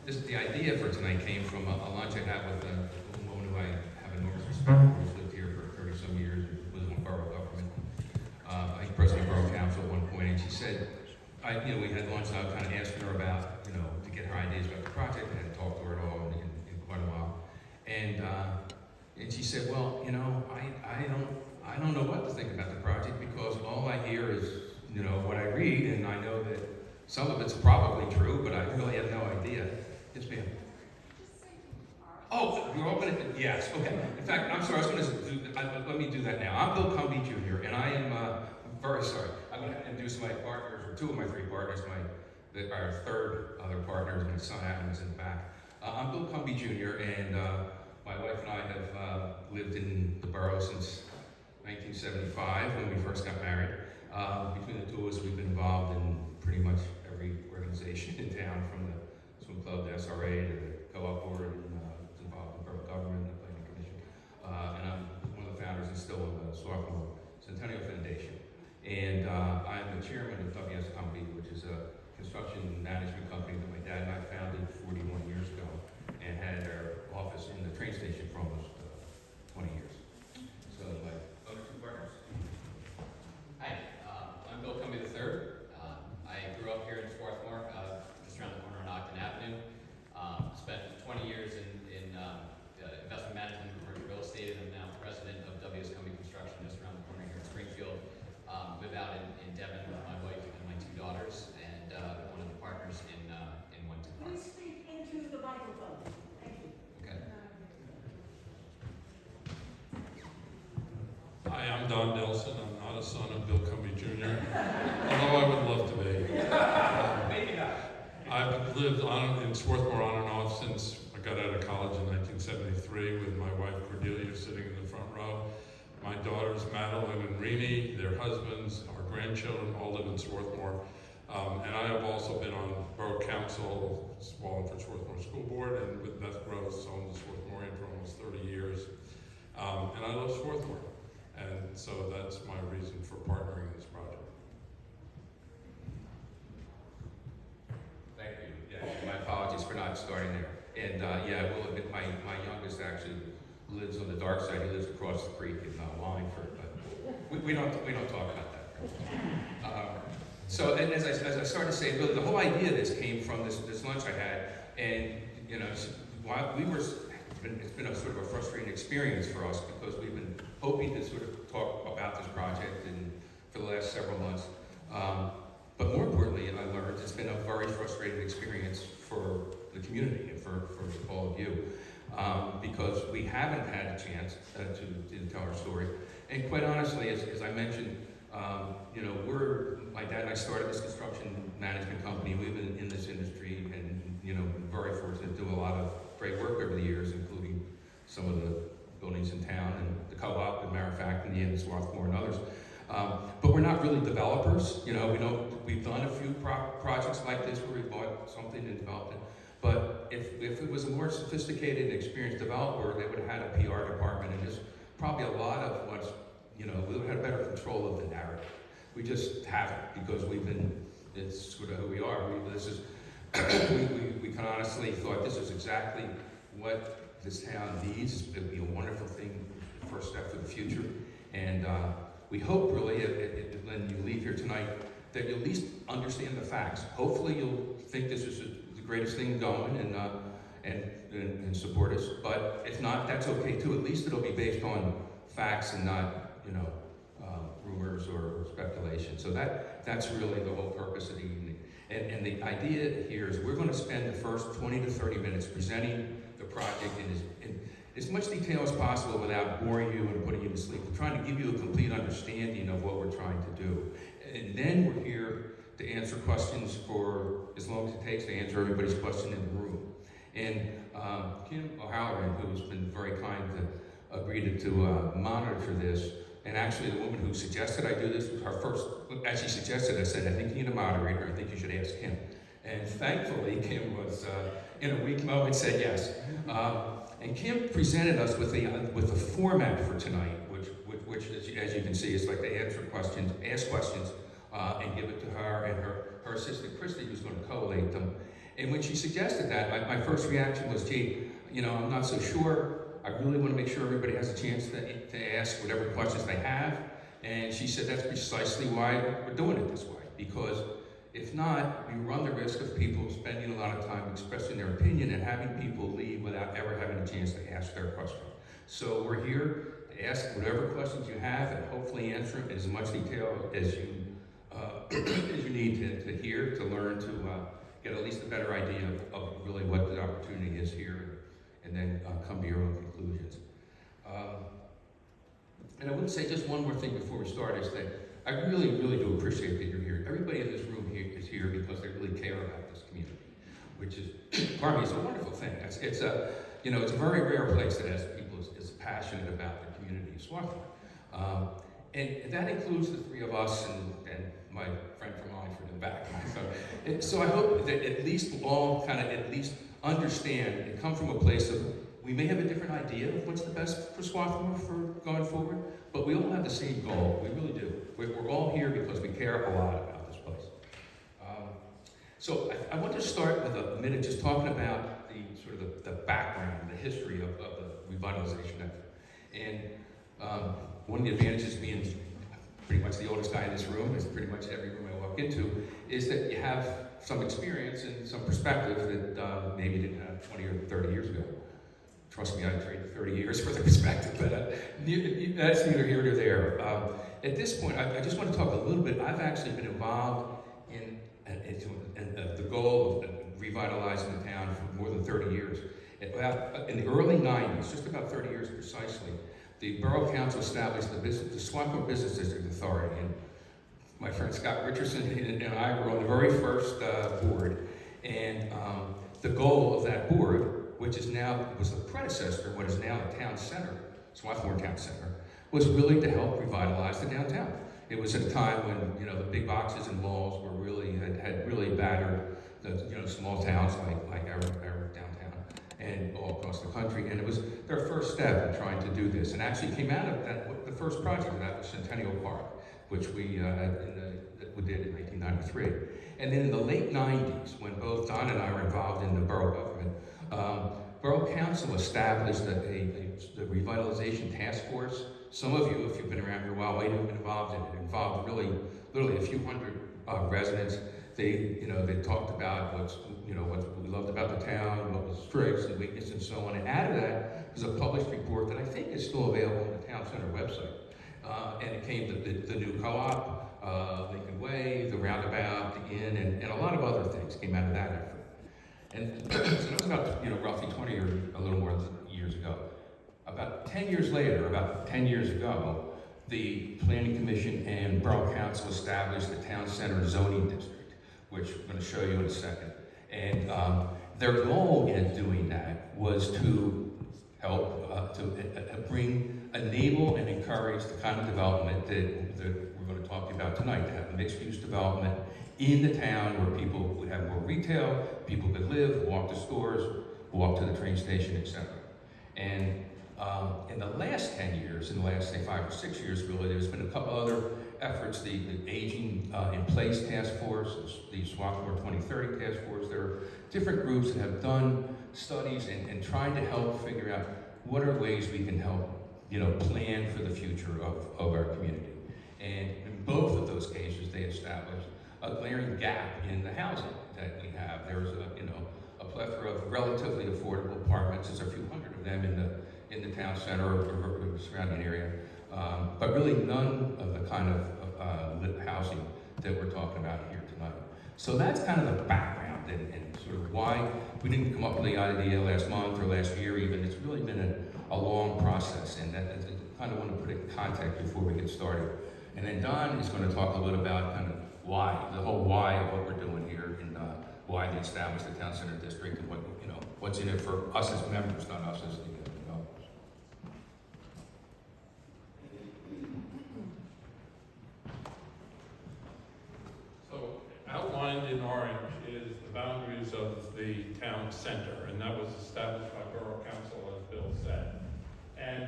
The idea for tonight came from a lunch I had with a woman who I have enormous respect for, who's lived here for 30-some years, who was in borough government. I think president of borough council at one point, and she said, we had lunch, and I was kind of asking her about, to get her ideas about the project. I hadn't talked to her at all in quite a while. And she said, well, I don't know what to think about the project because all I hear is, what I read, and I know that some of it's probably true, but I really have no idea. Yes, ma'am. Oh, you're all going to, yes, okay. In fact, I'm sorry, I was going to let me do that now. I'm Bill Cumby Jr., and I am very sorry. I'm going to introduce my partners, or two of my three partners, our third other partner is my son Adam is in the back. I'm Bill Cumby Jr., and my wife and I have lived in the borough since 1975 when we first got married. Between the two of us, we've been involved in pretty much every organization in town, from the swim club, the SRA, to the co-op board, and involved in borough government, the planning commission. And I'm one of the founders and still of the Sophomore Centennial Foundation. And I'm the chairman of WS Company, which is a construction management company that my dad and I founded 41 years ago, and had our office in the train station for almost 20 years. So my other two partners. Hi, I'm Bill Cumby III. I grew up here in Swarthmore, just around the corner on Ogden Avenue. Spent 20 years in investment management and commercial real estate, and I'm now president of WS Cumby Construction, just around the corner here in Springfield. Live out in Devon with my wife and my two daughters, and one of the partners in 1-2 Park. Please speak into the microphone. Thank you. Okay. Hi, I'm Don Nelson. I'm not a son of Bill Cumby Jr., although I would love to be. Maybe not. I've lived in Swarthmore on and off since I got out of college in 1973 with my wife Cordelia sitting in the front row. My daughters Madeline and Rini, their husbands, our grandchildren all live in Swarthmore. And I have also been on Borough Council, Wallingford Swarthmore School Board, and with Beth Gross on the Swarthmorean for almost 30 years. And I love Swarthmore. And so that's my reason for partnering in this project. Thank you. Yeah, my apologies for not starting there. And I will admit, my youngest actually lives on the dark side. He lives across the creek in Wallingford, but we don't talk about that. So, and as I started to say, really, the whole idea of this came from this lunch I had, and while it's been a sort of a frustrating experience for us because we've been hoping to sort of talk about this project for the last several months. But more importantly, I learned it's been a very frustrating experience for the community and for all of you, because we haven't had a chance to tell our story. And quite honestly, as I mentioned, my dad and I started this construction management company. We've been in this industry and, very fortunate to do a lot of great work over the years, including some of the buildings in town and the co-op and matter of fact in the end in Swarthmore and others. But we're not really developers. We've done a few projects like this where we bought something and developed it. But if it was a more sophisticated and experienced developer, they would have had a PR department, and there's probably a lot of what's, we would have had better control of the narrative. We just haven't, because it's sort of who we are. We can honestly thought this is exactly what this town needs. It would be a wonderful thing, first step for the future. And we hope really, when you leave here tonight, that you at least understand the facts. Hopefully you'll think this is the greatest thing going and support us. But if not, that's okay too. At least it'll be based on facts and not, rumors or speculation. So that's really the whole purpose of the evening. And the idea here is we're going to spend the first 20 to 30 minutes presenting the project in as much detail as possible without boring you and putting you to sleep. We're trying to give you a complete understanding of what we're trying to do. And then we're here to answer questions for as long as it takes to answer everybody's question in the room. And Kim O'Halloran, who's been very kind to agree to monitor this, and actually the woman who suggested I do this was her first, as she suggested, I said, I think you need a moderator, I think you should ask Kim. And thankfully, Kim was, in a weak moment, said yes. And Kim presented us with the format for tonight, which as you can see, is like they answer questions, ask questions, and give it to her and her assistant, Christy, who's going to collate them. And when she suggested that, my first reaction was, gee, I'm not so sure. I really want to make sure everybody has a chance to ask whatever questions they have. And she said that's precisely why we're doing it this way. Because if not, we run the risk of people spending a lot of time expressing their opinion and having people leave without ever having a chance to ask their question. So we're here to ask whatever questions you have and hopefully answer them in as much detail as you as you need to hear, to learn, to get at least a better idea of really what the opportunity is here, and then come to your own conclusions. And I would say just one more thing before we start is that I really, really do appreciate that you're here. Everybody in this room here is here because they really care about this community, which is, pardon me, it's a wonderful thing. It's a very rare place that has people as passionate about the community as Swarthmore. And that includes the three of us and my friend from Wallingford in the back. So I hope that at least we'll all kind of at least understand and come from a place of, we may have a different idea of what's the best for Swarthmore for going forward, but we all have the same goal. We really do. We're all here because we care a lot about this place. So I want to start with a minute just talking about the sort of the background, the history of the revitalization effort. And one of the advantages being pretty much the oldest guy in this room, is pretty much every room I walk into, is that you have some experience and some perspective that maybe you didn't have 20 or 30 years ago. Trust me, I'd trade 30 years for the perspective, but that's neither here nor there. At this point, I just want to talk a little bit. I've actually been involved in the goal of revitalizing the town for more than 30 years. In the early 90s, just about 30 years precisely, the Borough Council established the Swarthmore Business District Authority, and my friend Scott Richardson and I were on the very first board, and the goal of that board, which was the predecessor to what is now the town center, Swarthmore Town Center, was really to help revitalize the downtown. It was at a time when the big boxes and malls were had really battered the small towns like our downtown and all across the country, and it was their first step in trying to do this. And actually came out of that, the first project of that was Centennial Park, which we did in 1993. And then in the late 90s, when both Don and I were involved in the borough government, Borough Council established the revitalization task force. Some of you, if you've been around here a while, might have been involved in it. It involved literally a few hundred residents. They talked about what we loved about the town, what was strengths and weaknesses and so on. And out of that was a published report that I think is still available on the Town Center website. And it came to the new co-op, Lincoln Way, the roundabout, the inn, and a lot of other things came out of that effort. And so that was about roughly 20 or a little more years ago. About 10 years later, about 10 years ago, the Planning Commission and Borough Council established the Town Center Zoning District, which I'm going to show you in a second. And their goal in doing that was to help enable and encourage the kind of development that we're going to talk to you about tonight, to have mixed-use development in the town where people would have more retail, people could live, walk to stores, walk to the train station, etc. And in the last 10 years, in the last, say, 5 or 6 years, really, there's been a couple other efforts, the Aging in Place Task Force, the Swarthmore 2030 Task Force. There are different groups that have done studies and trying to help figure out what are ways we can help, plan for the future of our community. And in both of those cases, they established a glaring gap in the housing that we have. There's a plethora of relatively affordable apartments. There's a few hundred of them in the town center or surrounding area, but really none of the kind of lit housing that we're talking about here tonight. So that's kind of the background and sort of why we didn't come up with the idea last month or last year even. It's really been a long process, and I kind of want to put it in context before we get started. And then Don is going to talk a little about kind of why, the whole why of what we're doing here, and why they established the Town Center District, and what's in it for us as members, not us as the developers. So outlined in orange is the boundaries of the town center, and that was established by Borough Council, as Bill said. And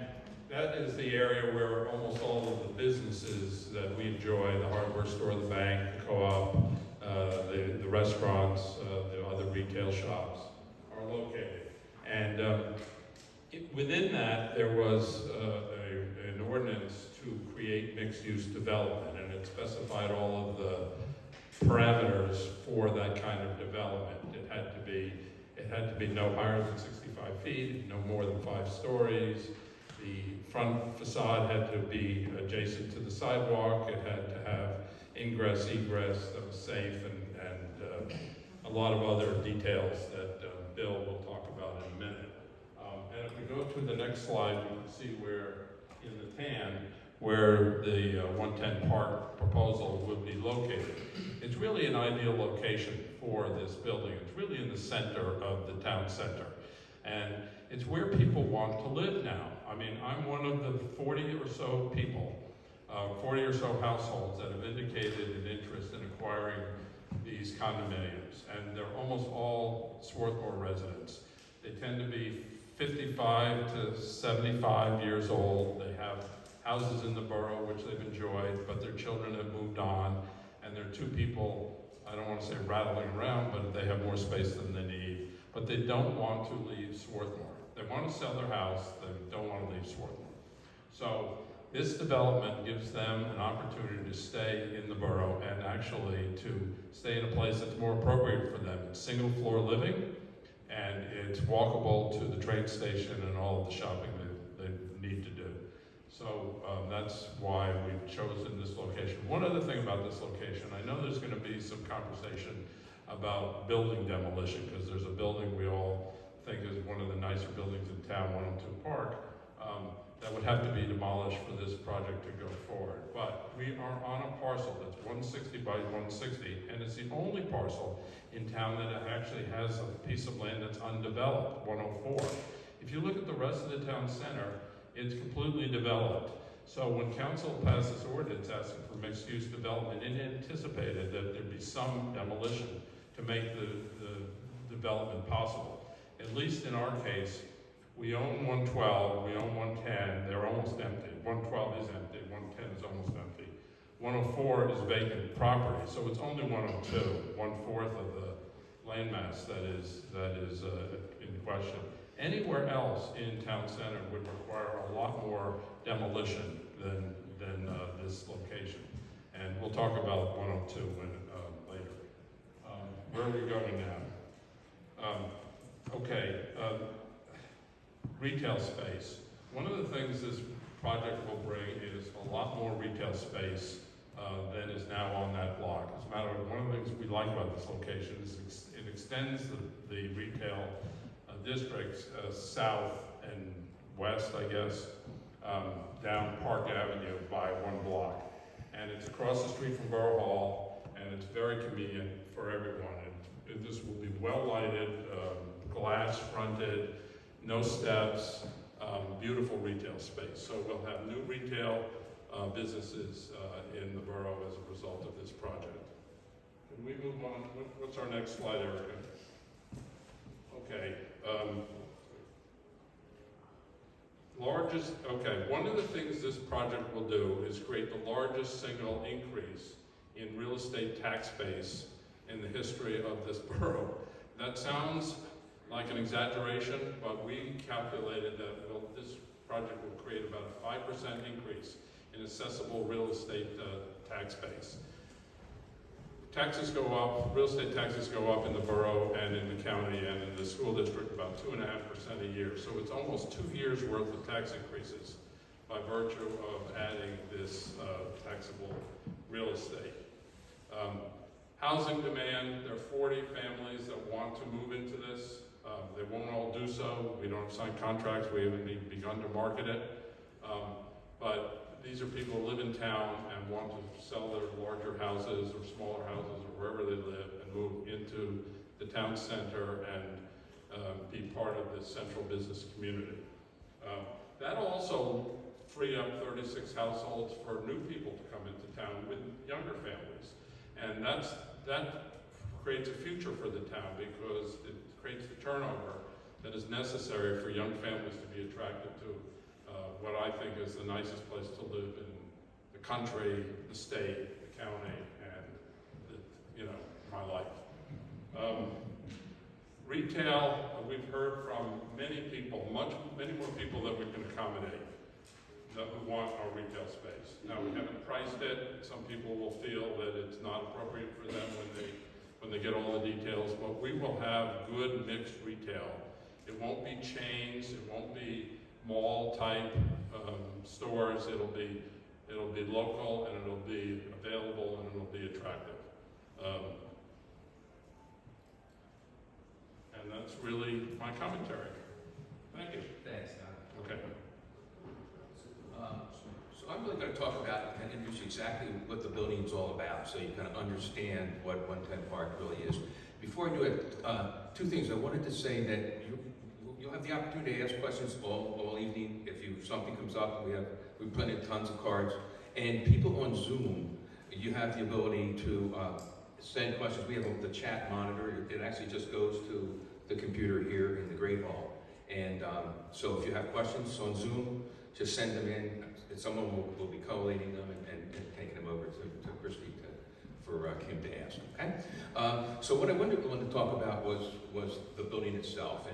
that is the area where almost all of the businesses that we enjoy, the hardware store, the bank, the co-op, the restaurants, the other retail shops are located. And within that, there was an ordinance to create mixed-use development, and it specified all of the parameters for that kind of development. It had to be no higher than 65 feet, no more than 5 stories. The front facade had to be adjacent to the sidewalk. It had to have ingress, egress that was safe, and a lot of other details that Bill will talk about in a minute. And if we go to the next slide, you can see where, in the tan, where the 110 Park proposal would be located. It's really an ideal location for this building. It's really in the center of the town center. And it's where people want to live now. I mean, I'm one of the 40 or so people, 40 or so households that have indicated an interest in acquiring these condominiums. And they're almost all Swarthmore residents. They tend to be 55 to 75 years old. They have houses in the borough which they've enjoyed, but their children have moved on, and they're two people, I don't want to say rattling around, but they have more space than they need. But they don't want to leave Swarthmore. They want to sell their house, they don't want to leave Swarthmore. So this development gives them an opportunity to stay in the borough and actually to stay in a place that's more appropriate for them. It's single floor living, and it's walkable to the train station and all of the shopping they need to do. So that's why we've chosen this location. One other thing about this location, I know there's going to be some conversation about building demolition, because there's a building we all think is one of the nicer buildings in town, 102 Park, that would have to be demolished for this project to go forward. But we are on a parcel that's 160 by 160, and it's the only parcel in town that actually has a piece of land that's undeveloped, 104. If you look at the rest of the town center, it's completely developed. So when council passed this ordinance asking for mixed-use development, it anticipated that there'd be some demolition to make the development possible. At least in our case, we own 112, we own 110, they're almost empty. 112 is empty, 110 is almost empty. 104 is vacant property, so it's only 102, 1/4 of the landmass that is in question. Anywhere else in town center would require a lot more demolition than this location. And we'll talk about 102 later. Where are we going now? Retail space. One of the things this project will bring is a lot more retail space than is now on that block. As a matter of one of the things we like about this location is it extends the retail districts south and west, I guess, down Park Avenue by 1 block. And it's across the street from Borough Hall, and it's very convenient for everyone. And this will be well lighted, glass fronted, no steps, beautiful retail space. So we'll have new retail businesses in the borough as a result of this project. Can we move on? What's our next slide, Erica? Okay. One of the things this project will do is create the largest single increase in real estate tax base in the history of this borough. That sounds like an exaggeration, but we calculated that this project will create about a 5% increase in accessible real estate tax base. Taxes go up, real estate taxes go up in the borough and in the county and in the school district about 2.5% a year. So it's almost 2 years worth of tax increases by virtue of adding this taxable real estate. Housing demand, there are 40 families that want to move into this. They won't all do so. We don't have signed contracts. We haven't even begun to market it. But these are people who live in town and want to sell their larger houses or smaller houses or wherever they live and move into the town center and be part of this central business community. That'll also free up 36 households for new people to come into town with younger families. And that creates a future for the town because it creates the turnover that is necessary for young families to be attracted to what I think is the nicest place to live in the country, the state, the county, and my life. Retail, we've heard from many people, many more people that we can accommodate that we want our retail space. Now, we haven't priced it. Some people will feel that it's not appropriate for them when they get all the details, but we will have good mixed retail. It won't be chains, it won't be mall type stores. It'll be local, and it'll be available, and it'll be attractive. And that's really my commentary. Thank you. Thanks, Don. Okay. So I'm really going to talk about and introduce you exactly what the building is all about, so you kind of understand what 110 Park really is. Before I do it, two things. I wanted to say that you'll have the opportunity to ask questions all evening. If something comes up, we printed tons of cards. And people on Zoom, you have the ability to send questions. We have the chat monitor. It actually just goes to the computer here in the Great Hall. And so if you have questions on Zoom, just send them in. Someone will be collating them and taking them over to Christy for Kim to ask. Okay. So what I wanted to talk about was the building itself,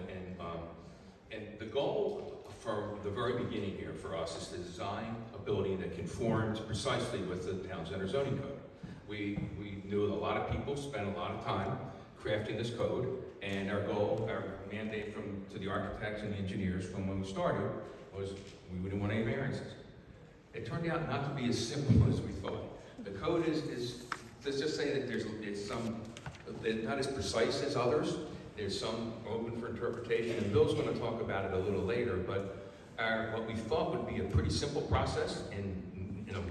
and the goal from the very beginning here for us is to design a building that conforms precisely with the Town Center zoning code. We knew a lot of people spent a lot of time crafting this code, and our goal, our mandate to the architects and the engineers from when we started was we wouldn't want any variances. It turned out not to be as simple as we thought. The code is let's just say that they're not as precise as others. There's some open for interpretation, and Bill's going to talk about it a little later, but what we thought would be a pretty simple process in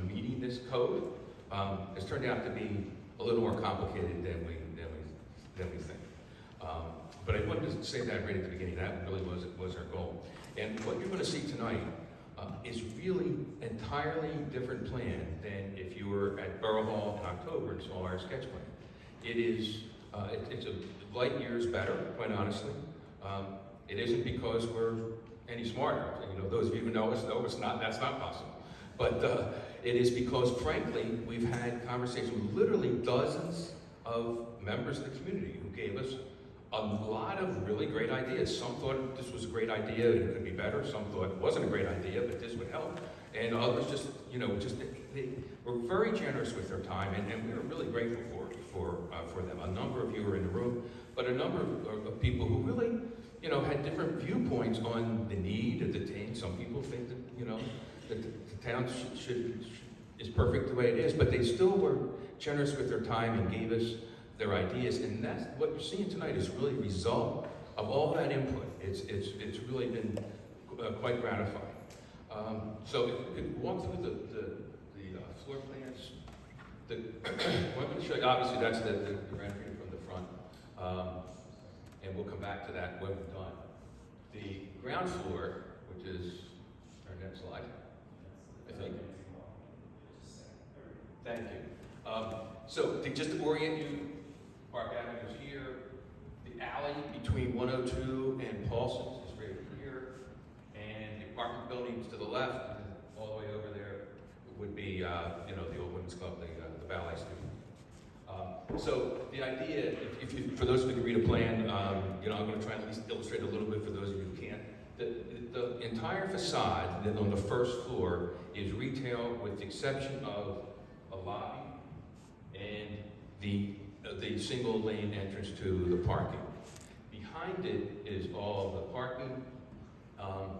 meeting this code has turned out to be a little more complicated than we think. But I wanted to say that right at the beginning. That really was our goal. And what you're going to see tonight is really entirely different plan than if you were at Borough Hall in October and saw our sketch plan. It is it's a light years better, quite honestly. It isn't because we're any smarter. Those of you who know us know that's not possible. But it is because, frankly, we've had conversations with literally dozens of members of the community who gave us a lot of really great ideas. Some thought this was a great idea, it could be better. Some thought it wasn't a great idea, but this would help. And others they were very generous with their time, and we were really grateful for them. A number of you were in the room, but a number of people who really, had different viewpoints on the need of the town. Some people think that the town is perfect the way it is, but they still were generous with their time and gave us their ideas, and that's what you're seeing tonight is really a result of all that input. It's really been quite gratifying. So if we could walk through the floor plans. What I'm going to show you, obviously that's the rendering from the front, and we'll come back to that when we're done. The ground floor, which is our next slide, I think. Thank you. So just to orient you, Park Avenue is here. The alley between 102 and Paulson's is right here. And the apartment buildings to the left, and all the way over there, would be, the old women's club, the ballet studio. So the idea, for those of you who can read a plan, I'm going to try and at least illustrate a little bit for those of you who can't. The entire facade on the first floor is retail, with the exception of a lobby and the single lane entrance to the parking. Behind it is all the parking.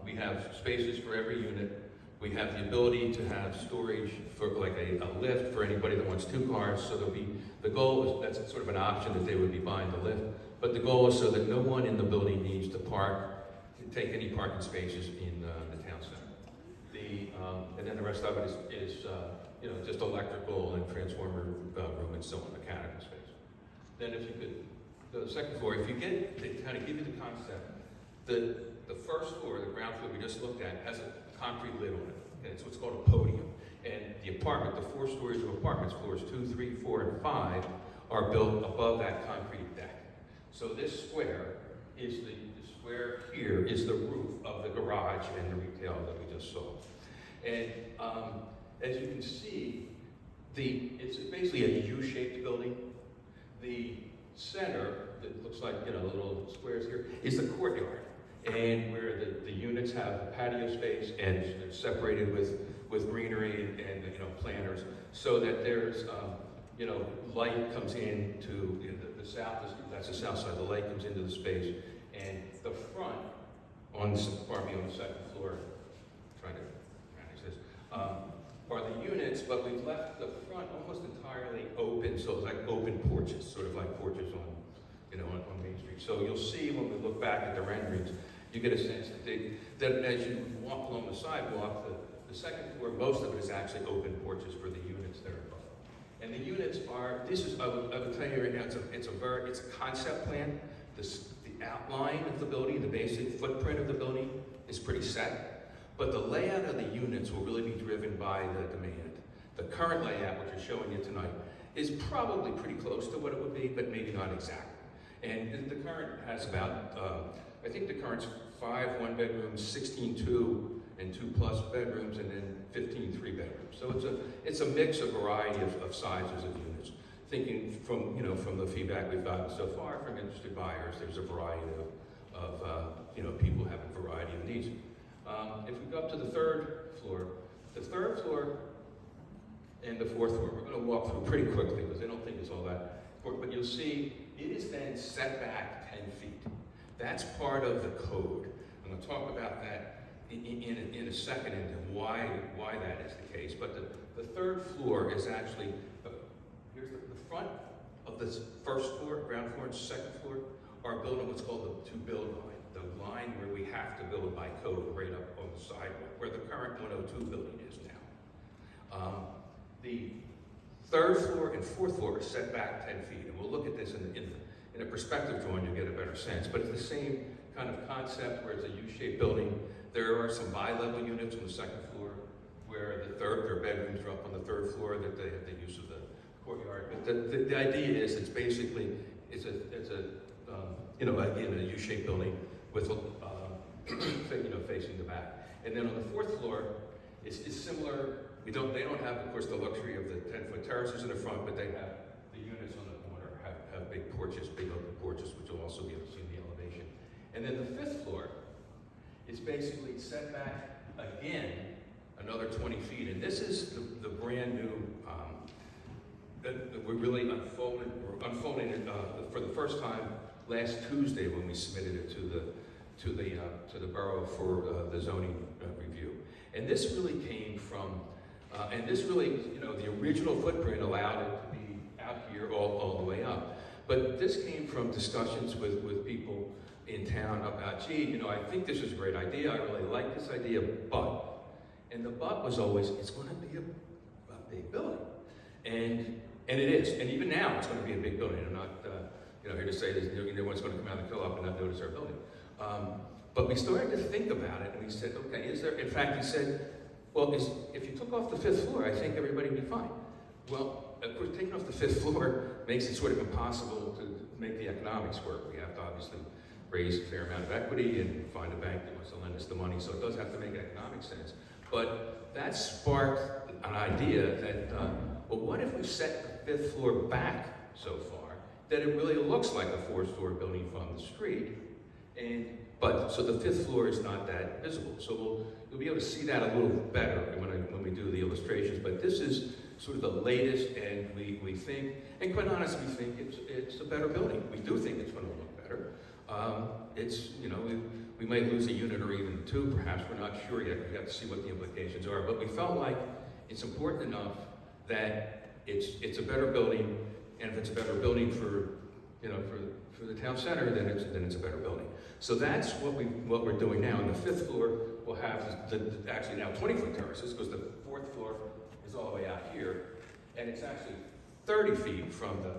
We have spaces for every unit. We have the ability to have storage for like a lift for anybody that wants 2 cars. So the goal is, that's sort of an option that they would be buying the lift. But the goal is so that no one in the building needs to take any parking spaces in the town center. And then the rest of it is just electrical and transformer room and so on, mechanical space. Then if you could, the second floor, if you get, to kind of give you the concept, the first floor, the ground floor we just looked at, has a concrete lid on it. And it's what's called a podium. And the 4 stories of apartments, floors 2, 3, 4, and 5, are built above that concrete deck. So this square is the square here is the roof of the garage and the retail that we just saw. And as you can see, it's basically a U-shaped building. The center, that looks like, you know, little squares here, is the courtyard. And where the units have patio space and they're separated with greenery and you know, planters, so that there's, you know, light comes into the south, that's the south side, the light comes into the space. And the front, on the second floor, trying to manage this, are the units, but we've left the front almost entirely open, so it's like open porches, sort of like porches on, you know, on Main Street. So you'll see when we look back at the renderings, you get a sense that as you walk along the sidewalk, the second floor, most of it is actually open porches for the units that are above. And the units are, this is, I would tell you right now, it's a concept plan. The outline of the building, the basic footprint of the building is pretty set, but the layout of the units will really be driven by the demand. The current layout, which we're showing you tonight, is probably pretty close to what it would be, but maybe not exactly. And the current has about, I think the current's 5 one-bedrooms, 16 2 and 2+ bedrooms, and then 15 3-bedrooms. So it's a mix of variety of sizes of units. Thinking from, you know, from the feedback we've gotten so far from interested buyers, there's a variety of you know, people having a variety of needs. If we go up to the third floor and the fourth floor, we're going to walk through pretty quickly because I don't think it's all that important, but you'll see it is then set back 10 feet. That's part of the code. I'm going to talk about that in a second and why that is the case. But the third floor is actually, here's the front of this first floor, ground floor and second floor, are built on what's called the to-build line. The line where we have to build by code right up on the sidewalk, where the current 102 building is now. The third floor and fourth floor are set back 10 feet, and we'll look at this in a perspective drawing, you'll get a better sense. But it's the same kind of concept where it's a U-shaped building. There are some bi-level units on the second floor, where their bedrooms are up on the third floor, that they have the use of the courtyard. But the idea is it's basically, it's a you know, again, a U-shaped building with you know, facing the back. And then on the fourth floor, it's similar. They don't have, of course, the luxury of the 10-foot terraces in the front, but they have the units on the corner have big porches, big open porches, which you'll also be able to see in the elevation. And then the fifth floor is basically set back again another 20 feet, and this is the brand new. We're really unfolding it for the first time last Tuesday when we submitted it to the borough for the zoning review. And this really came from, you know, the original footprint allowed it to be out here all the way up. But this came from discussions with people in town about, gee, you know, I think this is a great idea. I really like this idea, but, and the but was always, it's going to be a big building, and it is. And even now, it's going to be a big building. I'm not, you know, here to say that no one's going to come out and go up and not notice our building. But we started to think about it, and we said, okay, is there? In fact, he said, well, if you took off the fifth floor, I think everybody would be fine. Well, of course, taking off the fifth floor makes it sort of impossible to make the economics work. We have to obviously raise a fair amount of equity and find a bank that wants to lend us the money, so it does have to make economic sense. But that sparked an idea that, well, what if we set the fifth floor back so far that it really looks like a 4-story building from the street? But so the fifth floor is not that visible. So you'll be able to see that a little better when we do the illustrations. But this is sort of the latest, and we think, and quite honestly, we think it's a better building. We do think it's going to look better. It's, you know, we might lose a unit or even two, perhaps. We're not sure yet. We have to see what the implications are. But we felt like it's important enough that it's a better building, and if it's a better building for, you know, for the town center, then it's a better building. So that's what we're doing now. And the fifth floor will have actually now 20-foot terraces, because the fourth floor is all the way out here, and it's actually 30 feet from the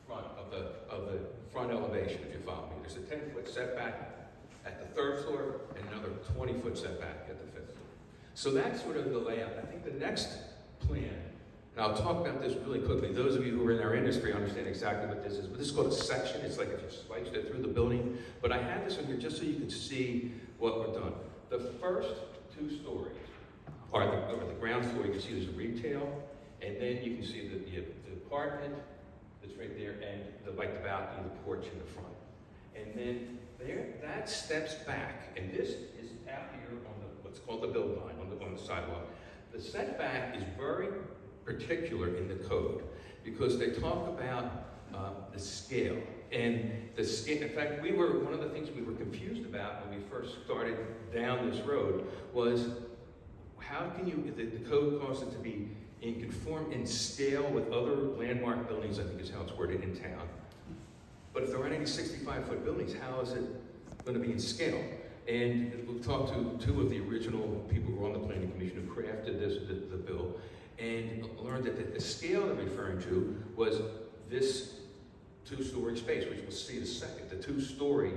front of the front elevation, if you follow me. There's a 10-foot setback at the third floor and another 20-foot setback at the fifth floor. So that's sort of the layout. I think the next plan, and I'll talk about this really quickly. Those of you who are in our industry understand exactly what this is. But this is called a section. It's like if you sliced it through the building. But I had this on here just so you could see what we've done. The first 2 stories are the ground floor. You can see there's a retail, and then you can see the apartment, that's right there, and the balcony, the porch in the front. And then there, that steps back, and this is out here on what's called the build line, on the sidewalk. The setback is very particular in the code, because they talk about the scale. And the scale, in fact, one of the things we were confused about when we first started down this road was, how can the code calls it to be in scale with other landmark buildings, I think is how it's worded in town. But if there aren't any 65-foot buildings, how is it going to be in scale? And we've talked to two of the original people who were on the planning commission who crafted the bill, and learned that the scale they're referring to was this two-story space, which we'll see in a second. The two-story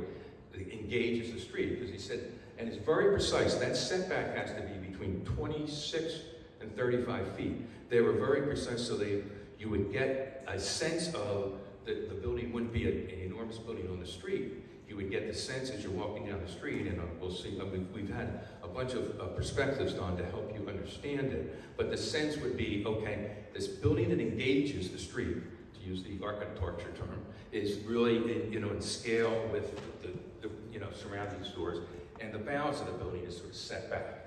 engages the street, because he said, and it's very precise, that setback has to be between 26 and 35 feet. They were very precise, so you would get a sense of the building wouldn't be an enormous building on the street. You would get the sense as you're walking down the street, and we'll see, we've had a bunch of perspectives done to help you understand it, but the sense would be, okay, this building that engages the street, to use the architecture term, is really in scale with the surrounding stores, and the bounds of the building is sort of set back.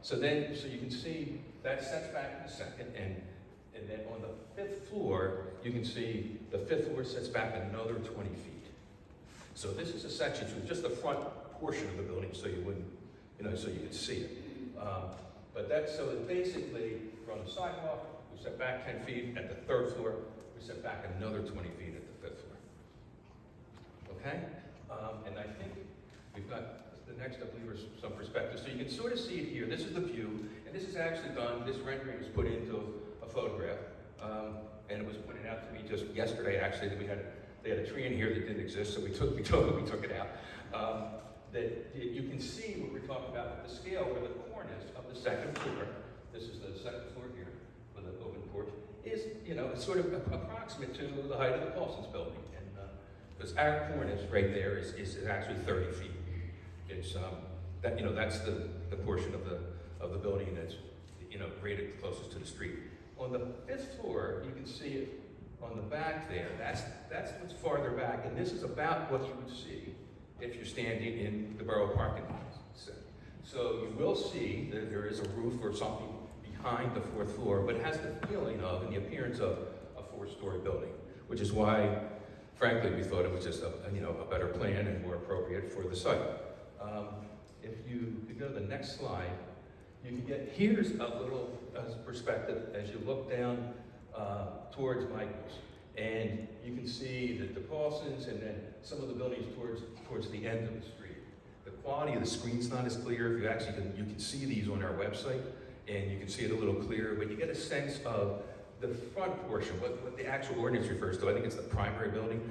So you can see that sets back in a second, and then on the 5th floor, you can see the 5th floor sets back another 20 feet. So this is a section, so just the front portion of the building, so you wouldn't, so you could see it. So basically, we're on the sidewalk, we set back 10 feet. At the 3rd floor, we set back another 20 feet at the 5th floor. Okay? And I think we've got the next, I believe, is some perspective. So you can sort of see it here. This is the view, and this is actually done, this rendering is put into a photograph. And it was pointed out to me just yesterday, actually, that they had a tree in here that didn't exist, so we took it out. That you can see what we're talking about with the scale, where the cornice of the 2nd floor, this is the 2nd floor here, with an open porch, is, it's sort of approximate to the height of the Paulson's building. And because our cornice right there is actually 30 feet. It's that's the portion of the building that's rated closest to the street. On the 5th floor, you can see it on the back there. That's what's farther back, and this is about what you would see if you're standing in the borough parking lot. So you will see that there is a roof or something behind the 4th floor, but it has the feeling of and the appearance of a 4-story building, which is why, frankly, we thought it was just a better plan and more appropriate for the site. If you could go to the next slide, you can get, here's a little perspective as you look down towards Michael's. And you can see the Paulsons and then some of the buildings towards the end of the street. The quality of the screen's not as clear. You can see these on our website, and you can see it a little clearer, but you get a sense of the front portion, what the actual ordinance refers to. I think it's the primary building,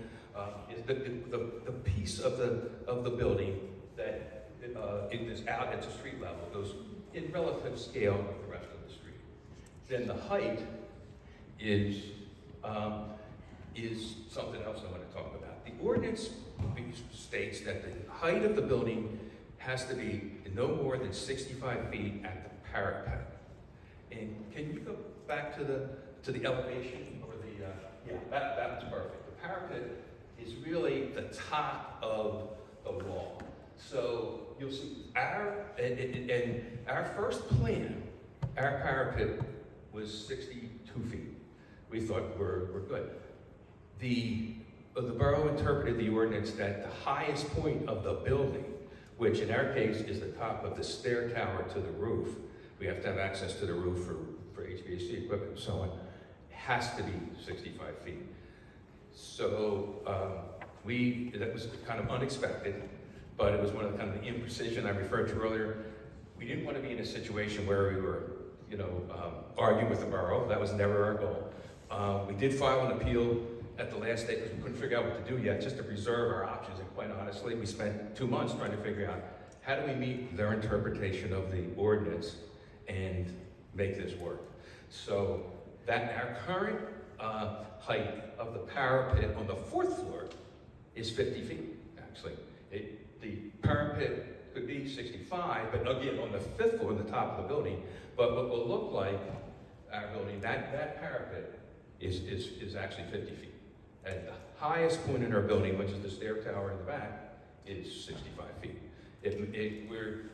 is the piece of the building that is out at the street level, goes in relative scale with the rest of the street. Then the height is something else I want to talk about. The ordinance states that the height of the building has to be no more than 65 feet at the parapet. And can you go back to the elevation or that's perfect. The parapet is really the top of the wall. So you'll see our first plan, our parapet was 62 feet. We thought we're good. The borough interpreted the ordinance that the highest point of the building, which in our case is the top of the stair tower to the roof, we have to have access to the roof for HVAC equipment and so on, has to be 65 feet. So that was kind of unexpected, but it was one of the kind of the imprecision I referred to earlier. We didn't want to be in a situation where we were, arguing with the borough. That was never our goal. We did file an appeal at the last day because we couldn't figure out what to do yet, just to preserve our options. And quite honestly, we spent 2 months trying to figure out how do we meet their interpretation of the ordinance and make this work. So that our current height of the parapet on the 4th floor is 50 feet, actually. The parapet could be 65, but again, on the 5th floor, the top of the building. But what will look like our building, that parapet is actually 50 feet. At the highest point in our building, which is the stair tower in the back, is 65 feet.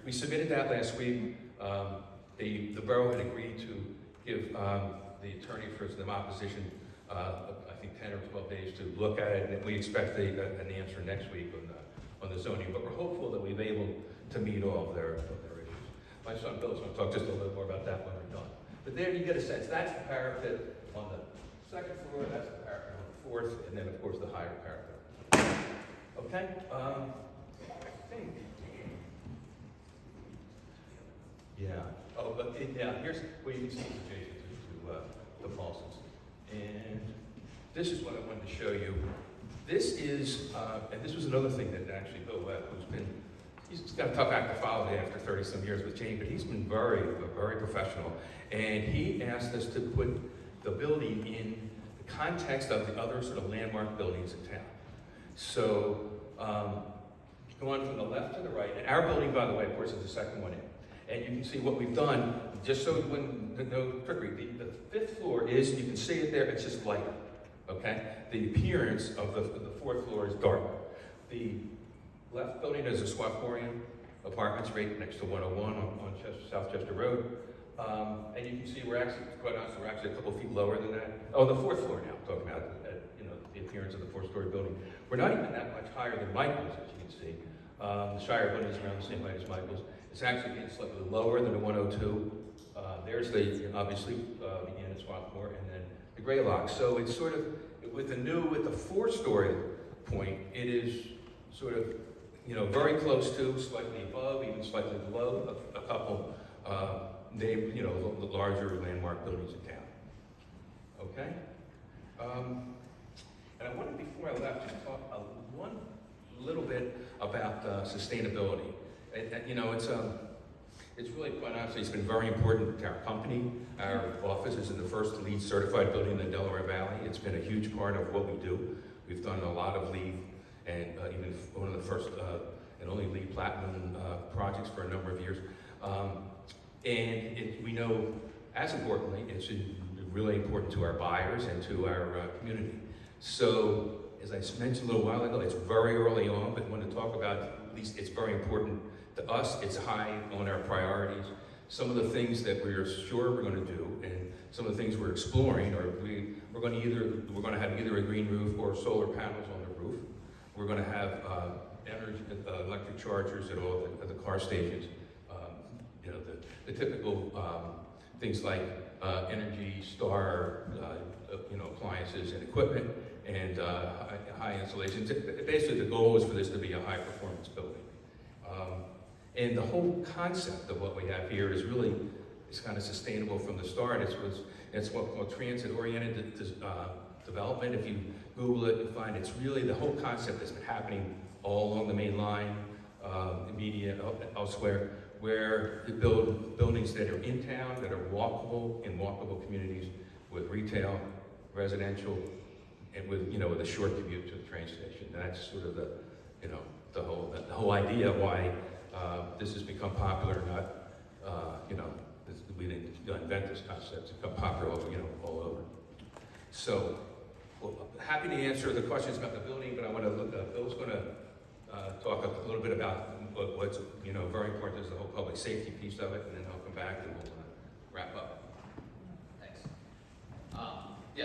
We submitted that last week. The borough had agreed to give the attorney for the opposition, I think 10 or 12 days to look at it, and we expect an answer next week on the zoning, but we're hopeful that we've been able to meet all of their issues. My son Bill's going to talk just a little more about that when we're done. But there you get a sense. That's the parapet on the second floor, that's the parapet on the fourth, and then of course the higher parapet. Okay? I think. Yeah. Oh, but here's where you can see it's adjacent to the Paulsons. And this is what I wanted to show you. This is, and this was another thing that actually Bill Webb, he's got a tough act to follow after 30 some years with Jane, but he's been very professional. And he asked us to put the building in the context of the other sort of landmark buildings in town. So, going from the left to the right, and our building, by the way, of course, is the second one in. And you can see what we've done, just so when no trickery. The fifth floor is, you can see it there, it's just lighter, okay? The appearance of the fourth floor is dark. The left building is a Swafforian apartments right next to 101 on South Chester Road. And you can see we're actually, quite honestly, we're actually a couple feet lower than that. Oh, the fourth floor now, I'm talking about, the appearance of the four-story building. We're not even that much higher than Michael's, as you can see. The Shire building is around the same height as Michael's. It's actually slightly lower than the 102. There's obviously, the inn at Swarthmore, and then the Greylock. So it's sort of, with the four-story point, it is sort of, very close to, slightly above, even slightly below a couple, the larger landmark buildings in town. Okay? And I wanted, before I left, to talk one little bit about sustainability. It's really, quite honestly, it's been very important to our company. Our office is in the first LEED certified building in the Delaware Valley. It's been a huge part of what we do. We've done a lot of LEED, and even one of the first and only LEED Platinum projects for a number of years. We know, as importantly, it's really important to our buyers and to our community. So, as I mentioned a little while ago, it's very early on, but when to talk about, at least it's very important to us. It's high on our priorities. Some of the things that we're sure we're going to do, and some of the things we're exploring, are we're going to have either a green roof or solar panels on the roof. We're going to have electric chargers at all the car stations. The typical things like Energy Star, appliances and equipment, and high insulation. Basically, the goal is for this to be a high-performance building. And the whole concept of what we have here is really, it's kind of sustainable from the start. It's what called transit-oriented development. If you Google it, you'll find it's really the whole concept that's been happening all along the main line, the media, elsewhere, where you build buildings that are in town, that are walkable, in walkable communities, with retail, residential, and with a short commute to the train station. And that's sort of the whole idea why this has become popular. We didn't invent this concept; it's become popular, all over. So, happy to answer the questions about the building, but I want to Bill's going to talk a little bit about what's very important is the whole public safety piece of it, and then I'll come back and we'll wrap up. Thanks.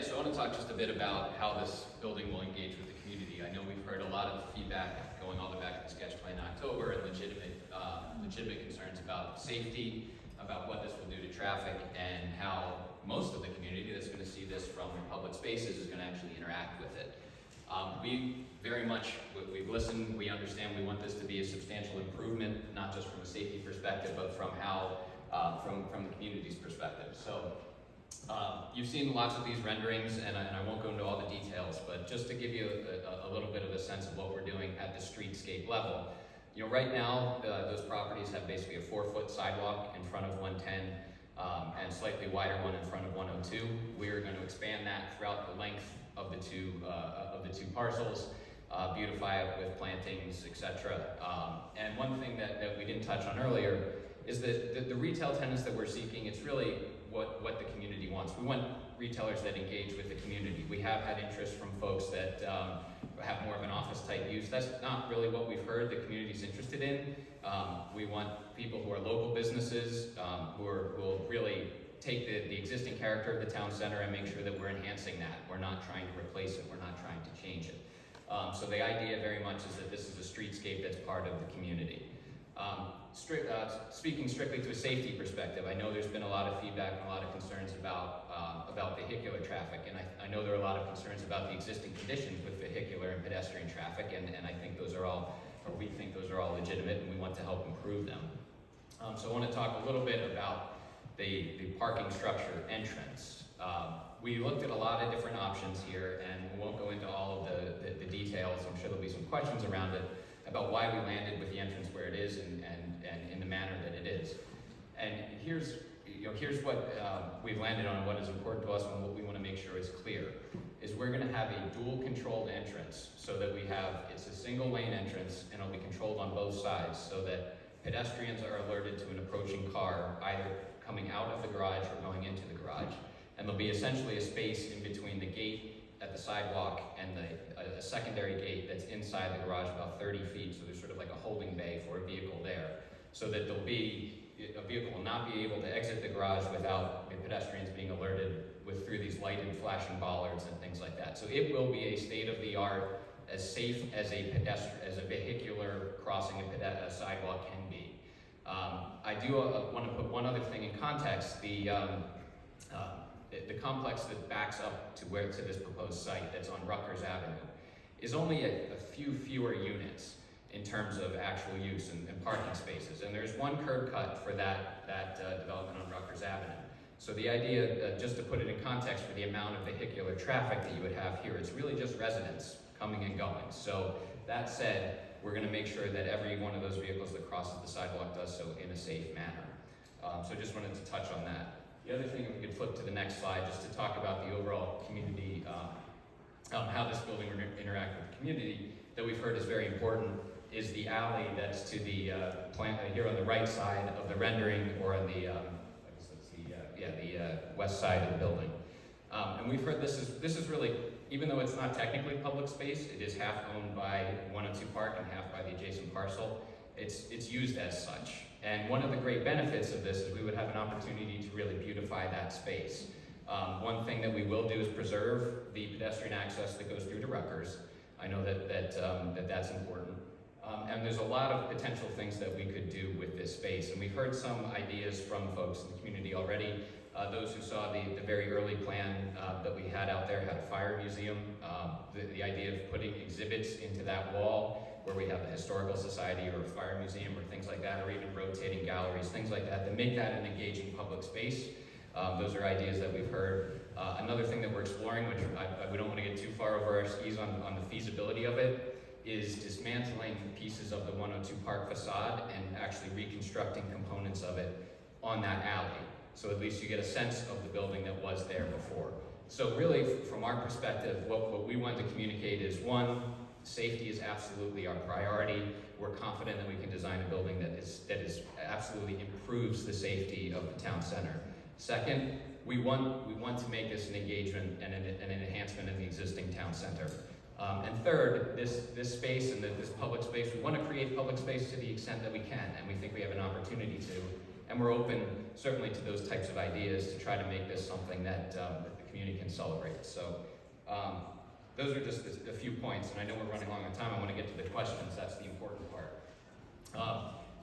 So I want to talk just a bit about how this building will engage with the community. I know we've heard a lot of feedback going all the way back to the sketch plan in October, and legitimate concerns about safety, about what this will do to traffic, and how most of the community that's going to see this from public spaces is going to actually interact with it. We've listened, we understand, we want this to be a substantial improvement, not just from a safety perspective, but from from the community's perspective. So you've seen lots of these renderings, and I won't go into all the details, but just to give you a little bit of a sense of what we're doing at the streetscape level. Right now, those properties have basically a 4-foot sidewalk in front of 110, and slightly wider one in front of 102. We are going to expand that throughout the length of the two parcels, beautify it with plantings, etc. And one thing that we didn't touch on earlier is that the retail tenants that we're seeking, it's really what the community wants. We want retailers that engage with the community. We have had interest from folks that have more of an office type use. That's not really what we've heard the community's interested in. We want people who are local businesses, who will really take the existing character of the town center and make sure that we're enhancing that. We're not trying to replace it, we're not trying to change it. So the idea very much is that this is a streetscape that's part of the community. Speaking strictly to a safety perspective, I know there's been a lot of feedback and a lot of concerns about vehicular traffic, and I know there are a lot of concerns about the existing conditions with vehicular and pedestrian traffic, and I think those are all, or we think those are all legitimate, and we want to help improve them. So I want to talk a little bit about the parking structure entrance. We looked at a lot of different options here, and we won't go into all of the details. I'm sure there'll be some questions around it about why we landed with the entrance where it is and in the manner that it is. And here's what we've landed on, what is important to us, and what we want to make sure is clear, is we're going to have a dual controlled entrance, so that it's a single lane entrance, and it'll be controlled on both sides, so that pedestrians are alerted to an approaching car, either coming out of the garage or going into the garage. And there'll be essentially a space in between the gate at the sidewalk and a secondary gate that's inside the garage about 30 feet, so there's sort of like a holding bay for a vehicle there, so that a vehicle will not be able to exit the garage without the pedestrians being alerted through these lighted flashing bollards and things like that. So it will be a state-of-the-art, as safe as a vehicular crossing a sidewalk can be. I do want to put one other thing in context. The complex that backs up to this proposed site that's on Rutgers Avenue is only a few fewer units in terms of actual use and parking spaces. And there's one curb cut for that development on Rutgers Avenue. So the idea, just to put it in context for the amount of vehicular traffic that you would have here, it's really just residents coming and going. So that said, we're going to make sure that every one of those vehicles that crosses the sidewalk does so in a safe manner. So just wanted to touch on that. The other thing, if we could flip to the next slide, just to talk about the overall community, how this building will interact with the community, that we've heard is very important, is the alley that's to the plant here on the right side of the rendering, or on the west side of the building. And we've heard this is really, even though it's not technically public space, it is half owned by 102 Park and half by the adjacent parcel. It's used as such. And one of the great benefits of this is we would have an opportunity to really beautify that space. One thing that we will do is preserve the pedestrian access that goes through to Rutgers. I know that's important. And there's a lot of potential things that we could do with this space. And we've heard some ideas from folks in the community already. Those who saw the very early plan that we had out there had a fire museum. The idea of putting exhibits into that wall, where we have a historical society or a fire museum or things like that, or even rotating galleries, things like that make that an engaging public space. Those are ideas that we've heard. Another thing that we're exploring, which we don't want to get too far over our skis on the feasibility of it, is dismantling pieces of the 102 Park facade and actually reconstructing components of it on that alley. So at least you get a sense of the building that was there before. So really, from our perspective, what we want to communicate is, one, safety is absolutely our priority. We're confident that we can design a building that absolutely improves the safety of the town center. Second, we want to make this an engagement and an enhancement in the existing town center. And third, this space and this public space, we want to create public space to the extent that we can, and we think we have an opportunity to. And we're open, certainly, to those types of ideas to try to make this something that the community can celebrate. So those are just a few points, and I know we're running long on time. I want to get to the questions. That's the important part.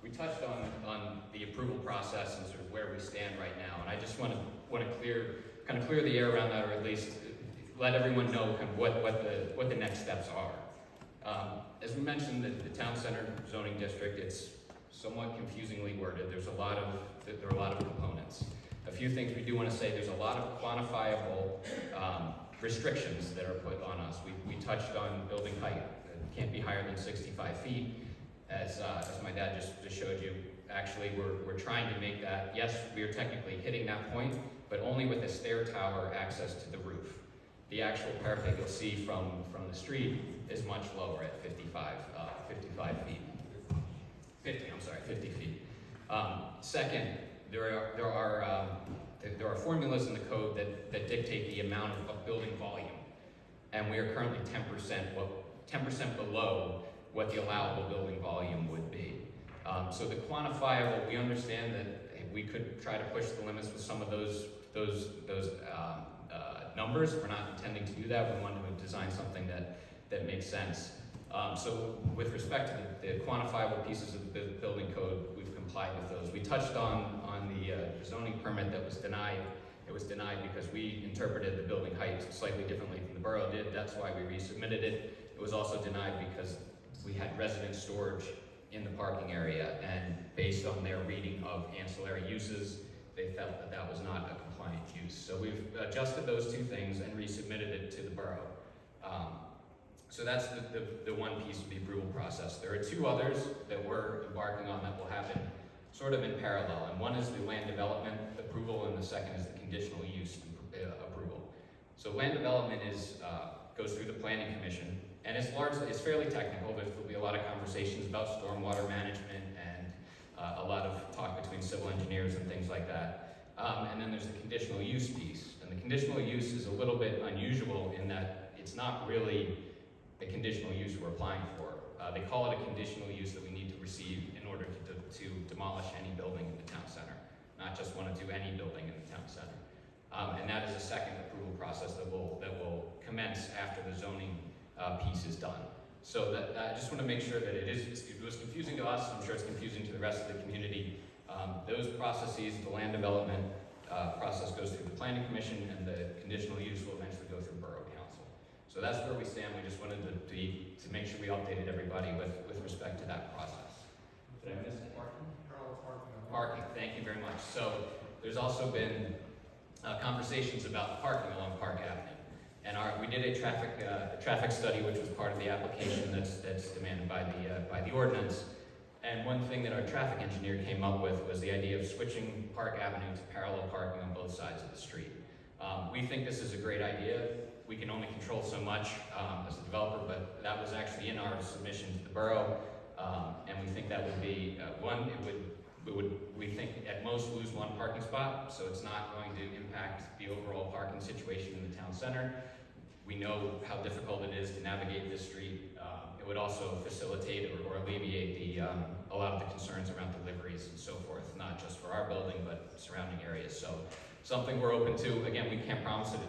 We touched on the approval process and sort of where we stand right now, and I just want to clear the air around that, or at least let everyone know kind of what the next steps are. As we mentioned, the town center zoning district, it's somewhat confusingly worded. There are a lot of components. A few things we do want to say: there's a lot of quantifiable restrictions that are put on us. We touched on building height. It can't be higher than 65 feet. As my dad just showed you, actually we're trying to make that, yes, we are technically hitting that point, but only with a stair tower access to the roof. The actual parapet you'll see from the street is much lower at 50 feet. Second, there are there are formulas in the code that dictate the amount of building volume. And we are currently 10% below what the allowable building volume would be. So the quantifiable, we understand that we could try to push the limits with some of those numbers. We're not intending to do that. We want to design something that makes sense. So with respect to the quantifiable pieces of the building code, we've complied with those. We touched on the zoning permit that was denied. It was denied because we interpreted the building height slightly differently than the borough did. That's why we resubmitted it. It was also denied because we had resident storage in the parking area, and based on their reading of ancillary uses, they felt that that was not a compliant use. So we've adjusted those two things and resubmitted it to the borough. So that's the one piece of the approval process. There are two others that we're embarking on that will happen sort of in parallel. And one is the land development approval, and the second is the conditional use approval. So land development goes through the planning commission, and it's fairly technical. There'll be a lot of conversations about stormwater management and a lot of talk between civil engineers and things like that. And then there's the conditional use piece. And the conditional use is a little bit unusual in that it's not really the conditional use we're applying for. They call it a conditional use that we need to receive in order to demolish any building in the town center, not just want to do any building in the town center. And that is a second approval process that will commence after the zoning piece is done. So that I just want to make sure that it was confusing to us. I'm sure it's confusing to the rest of the community. Those processes, the land development process goes through the planning commission, and the conditional use will eventually go through borough council. So that's where we stand. We just wanted to make sure we updated everybody with respect to that process. Did I miss parking? Parking, thank you very much. So there's also been conversations about the parking along Park Avenue. And we did a traffic study, which was part of the application that's demanded by the ordinance. And one thing that our traffic engineer came up with was the idea of switching Park Avenue to parallel parking on both sides of the street. We think this is a great idea. We can only control so much as a developer, but that was actually in our submission to the borough. And we think that would be, we think at most lose one parking spot, so it's not going to impact the overall parking situation in the town center. We know how difficult it is to navigate this street. It would also facilitate or alleviate a lot of the concerns around deliveries and so forth, not just for our building, but surrounding areas. So something we're open to. Again, we can't promise it.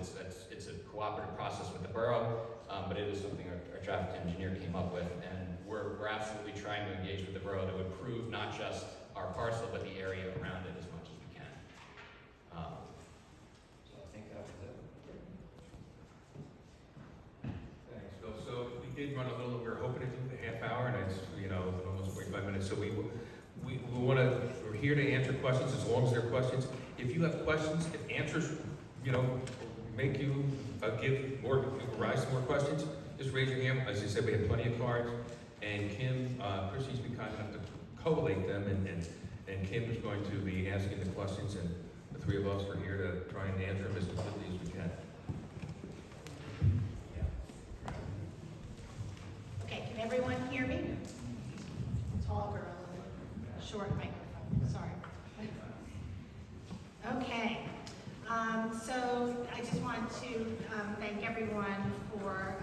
It's a cooperative process with the borough, but it is something our traffic engineer came up with, and we're absolutely trying to engage with the borough to improve not just our parcel, but the area around it as much as we can. So I think that was it. Thanks, Bill. So we did run a little, we were hoping to do a half hour, and it's, almost 45 minutes. So we're here to answer questions as long as they're questions. If you have questions, if answers, make you rise to more questions, just raise your hand. As I said, we have plenty of cards. And Kim, Christy's been kind enough to collate them, and Kim is going to be asking the questions, and the three of us are here to try and answer them as completely as we can. Okay, can everyone hear me? Tall girl, short microphone, sorry. Okay, so I just want to thank everyone for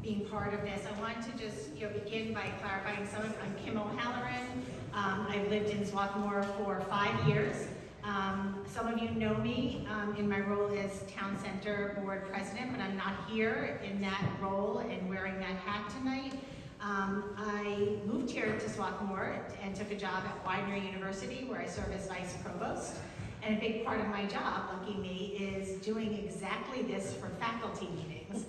being part of this. I want to just begin by clarifying I'm Kim O'Halloran. I've lived in Swarthmore for 5 years. Some of you know me in my role as Town Center Board President, but I'm not here in that role and wearing that hat tonight. I moved here to Swarthmore and took a job at Widener University, where I serve as Vice Provost. And a big part of my job, lucky me, is doing exactly this for faculty meetings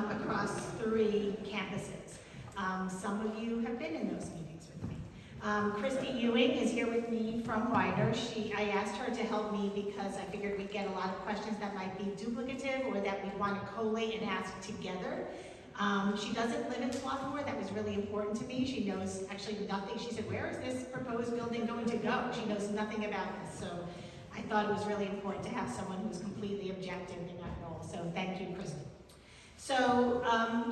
across 3 campuses. Some of you have been in those meetings with me. Christy Ewing is here with me from Widener. I asked her to help me because I figured we'd get a lot of questions that might be duplicative or that we'd want to collate and ask together. She doesn't live in Swarthmore. That was really important to me. She knows actually nothing. She said, "Where is this proposed building going to go?" She knows nothing about this. So I thought it was really important to have someone who's completely objective in that role. So thank you, Kristen. So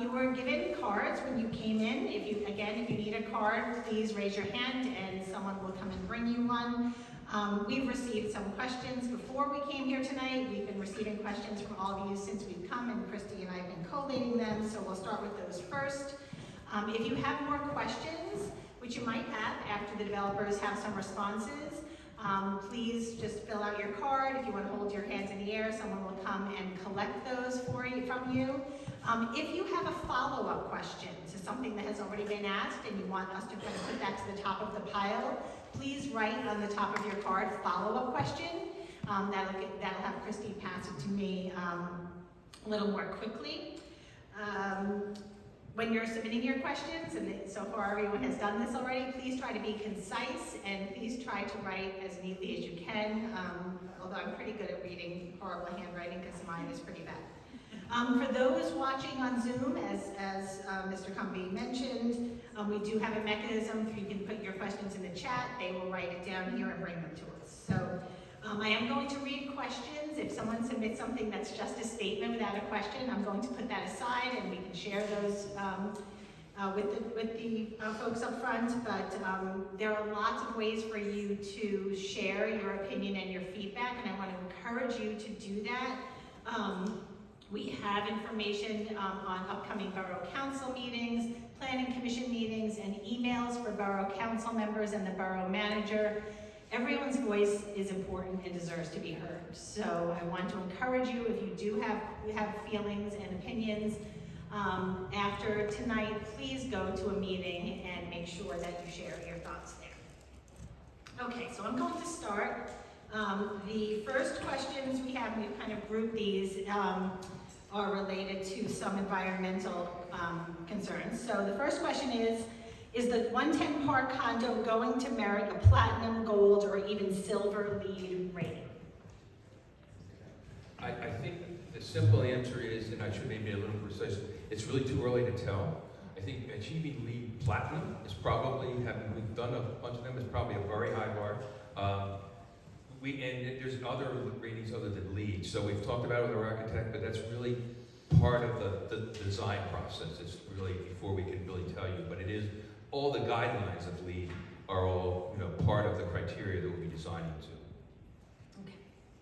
you were given cards when you came in. If you need a card, please raise your hand and someone will come and bring you one. We've received some questions before we came here tonight. We've been receiving questions from all of you since we've come, and Christy and I have been collating them, so we'll start with those first. If you have more questions, which you might have after the developers have some responses, please just fill out your card. If you want to hold your hands in the air, someone will come and collect those from you. If you have a follow-up question to something that has already been asked and you want us to kind of put that to the top of the pile, please write on the top of your card, follow-up question. That'll have Christy pass it to me a little more quickly. When you're submitting your questions, and so far everyone has done this already, please try to be concise and please try to write as neatly as you can, although I'm pretty good at reading horrible handwriting because mine is pretty bad. For those watching on Zoom, as Mr. Cumbie mentioned, we do have a mechanism. You can put your questions in the chat. They will write it down here and bring them to us. So I am going to read questions. If someone submits something that's just a statement without a question, I'm going to put that aside and we can share those with the folks up front. But there are lots of ways for you to share your opinion and your feedback, and I want to encourage you to do that. We have information on upcoming Borough Council meetings, Planning Commission meetings, and emails for Borough Council members and the Borough Manager. Everyone's voice is important and deserves to be heard. So I want to encourage you, if you do have feelings and opinions, after tonight, please go to a meeting and make sure that you share your thoughts there. Okay, so I'm going to start. The first questions we have, we've kind of grouped these, are related to some environmental concerns. So the first question is the 110 Park condo going to merit a platinum, gold, or even silver LEED rating? I think the simple answer is, and I should maybe be a little precise, it's really too early to tell. I think achieving LEED platinum is probably, we've done a bunch of them, is probably a very high bar. And there's other ratings other than LEED. So we've talked about it with our architect, but that's really part of the design process. It's really before we can really tell you, but it is, all the guidelines of LEED are all, part of the criteria that we'll be designing to.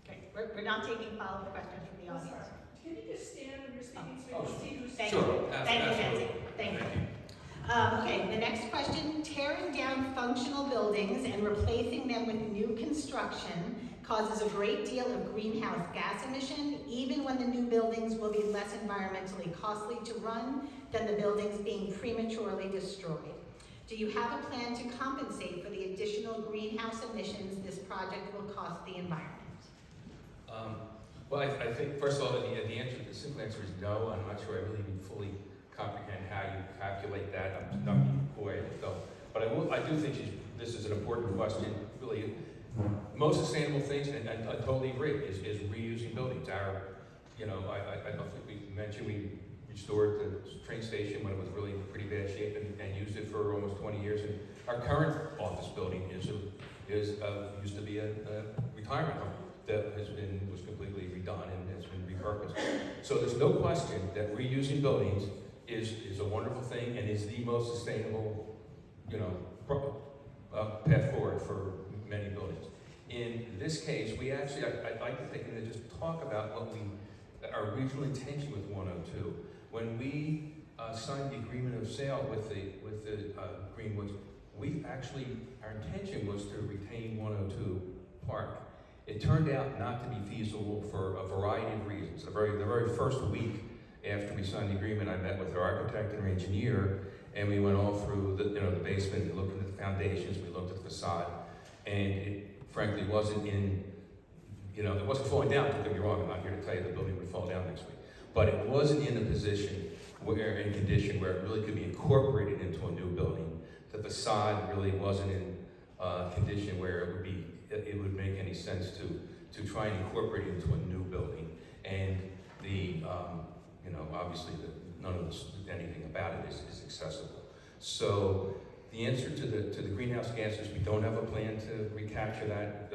Okay. We're not taking follow-up questions from the audience. Can you just stand when you're speaking so we can see who's Thank Sure. you. Thank you, Nancy. Thank you. Okay, the next question, tearing down functional buildings and replacing them with new construction causes a great deal of greenhouse gas emission, even when the new buildings will be less environmentally costly to run than the buildings being prematurely destroyed. Do you have a plan to compensate for the additional greenhouse emissions this project will cost the environment? Well, I think, first of all, the answer, the simple answer is no. I'm not sure I really even fully comprehend how you calculate that. I'm not being coy, so. But I do think this is an important question. Really, most sustainable things, and I totally agree, is reusing buildings. I don't think we mentioned we restored the train station when it was really in pretty bad shape and used it for almost 20 years. And our current office building used to be a retirement home that was completely redone and has been repurposed. So there's no question that reusing buildings is a wonderful thing and is the most sustainable, path forward for many buildings. In this case, we actually, I'd like to take and just talk about our original intention with 102. When we signed the agreement of sale with the Greenwoods, our intention was to retain 102 Park. It turned out not to be feasible for a variety of reasons. The very first week after we signed the agreement, I met with our architect and our engineer, and we went all through the basement. We looked at the foundations, we looked at the facade, and it frankly wasn't it wasn't falling down. Don't get me wrong. I'm not here to tell you the building would fall down next week, but it wasn't in a condition where it really could be incorporated into a new building. The facade really wasn't in a condition where it would make any sense to try and incorporate it into a new building. And obviously none of anything about it is accessible. So the answer to the greenhouse gases, we don't have a plan to recapture that,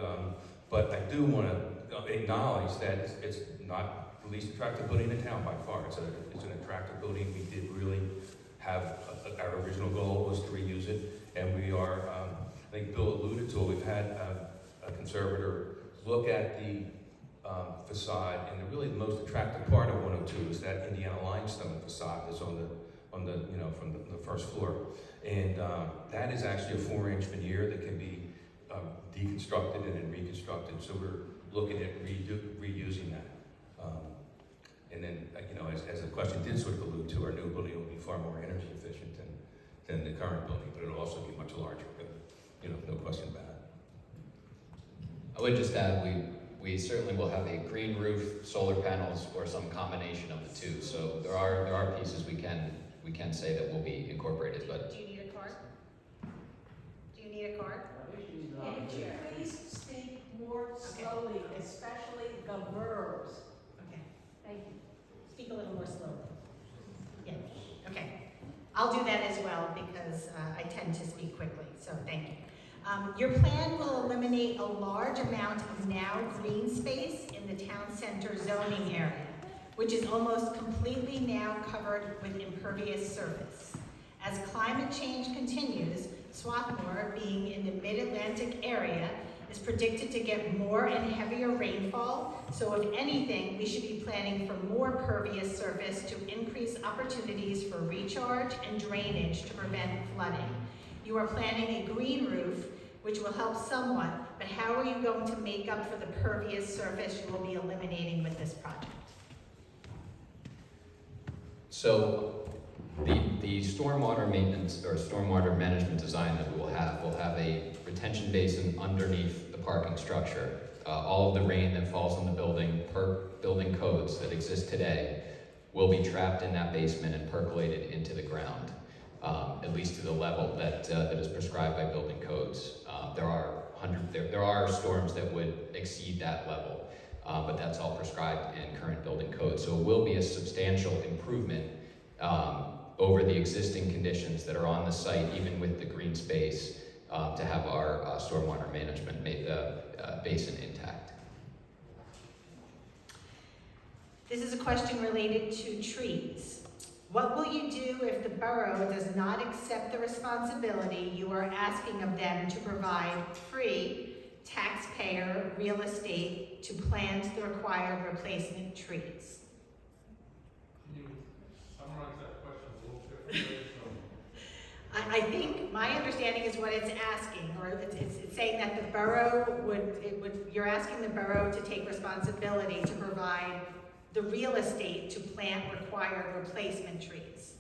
but I do want to acknowledge that it's not the least attractive building in town by far. It's an attractive building. We did really have, our original goal was to reuse it, and we are, I think Bill alluded to it, we've had a conservator, look at the facade, and really the most attractive part of 102 is that Indiana limestone facade that's on the from the first floor, and that is actually a 4-inch veneer that can be deconstructed and then reconstructed. So we're looking at reusing that. And then, as the question did sort of allude to, our new building will be far more energy efficient than the current building, but it'll also be much larger. But, no question about it. I would just add, we certainly will have a green roof, solar panels, or some combination of the two. So there are pieces we can say that will be incorporated, but. Do you need a card? Do you need a card? And could you please speak more slowly, especially the verbs? Okay. Thank you. Speak a little more slowly. Yeah, okay. I'll do that as well because I tend to speak quickly, so thank you. Your plan will eliminate a large amount of now green space in the town center zoning area, which is almost completely now covered with impervious surface. As climate change continues, Swarthmore, being in the mid-Atlantic area, is predicted to get more and heavier rainfall, so if anything, we should be planning for more pervious surface to increase opportunities for recharge and drainage to prevent flooding. You are planning a green roof, which will help somewhat, but how are you going to make up for the pervious surface you will be eliminating with this project? So the stormwater maintenance or stormwater management design that we will have a retention basin underneath the parking structure. All of the rain that falls on the building per building codes that exist today will be trapped in that basement and percolated into the ground, at least to the level that is prescribed by building codes. There are storms that would exceed that level, but that's all prescribed in current building codes. So it will be a substantial improvement over the existing conditions that are on the site, even with the green space, to have our stormwater management basin intact. This is a question related to trees. What will you do if the borough does not accept the responsibility you are asking of them to provide free taxpayer real estate to plant the required replacement trees? Can you summarize that question a little differently? I think my understanding is what it's asking, or it's saying that the borough you're asking the borough to take responsibility to provide the real estate to plant required replacement trees.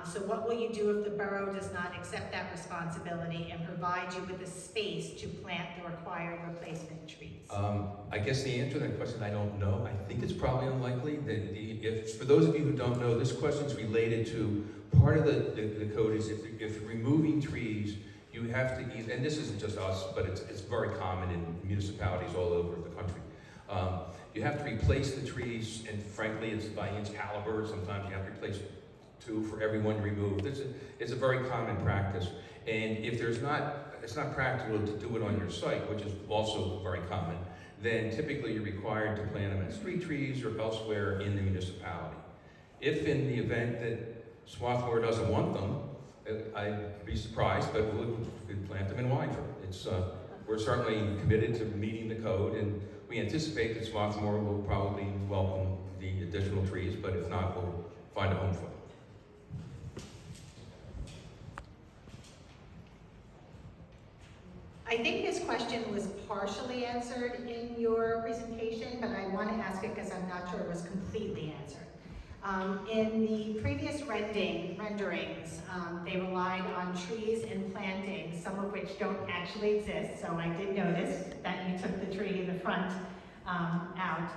So what will you do if the borough does not accept that responsibility and provide you with the space to plant the required replacement trees? I guess the answer to that question, I don't know. I think it's probably unlikely. For those of you who don't know, this question is related to part of the code is if removing trees, you have to, and this isn't just us, but it's very common in municipalities all over the country. You have to replace the trees, and frankly, it's by inch caliber. Sometimes you have to replace 2 for every one removed. It's a very common practice. And if it's not practical to do it on your site, which is also very common, then typically you're required to plant them as street trees or elsewhere in the municipality. If in the event that Swarthmore doesn't want them, I'd be surprised, but we'd plant them in Wynford. We're certainly committed to meeting the code, and we anticipate that Swarthmore will probably welcome the additional trees, but if not, we'll find a home for them. I think this question was partially answered in your presentation, but I want to ask it because I'm not sure it was completely answered. In the previous renderings, they relied on trees and plantings, some of which don't actually exist, so I did notice that you took the tree in the front out.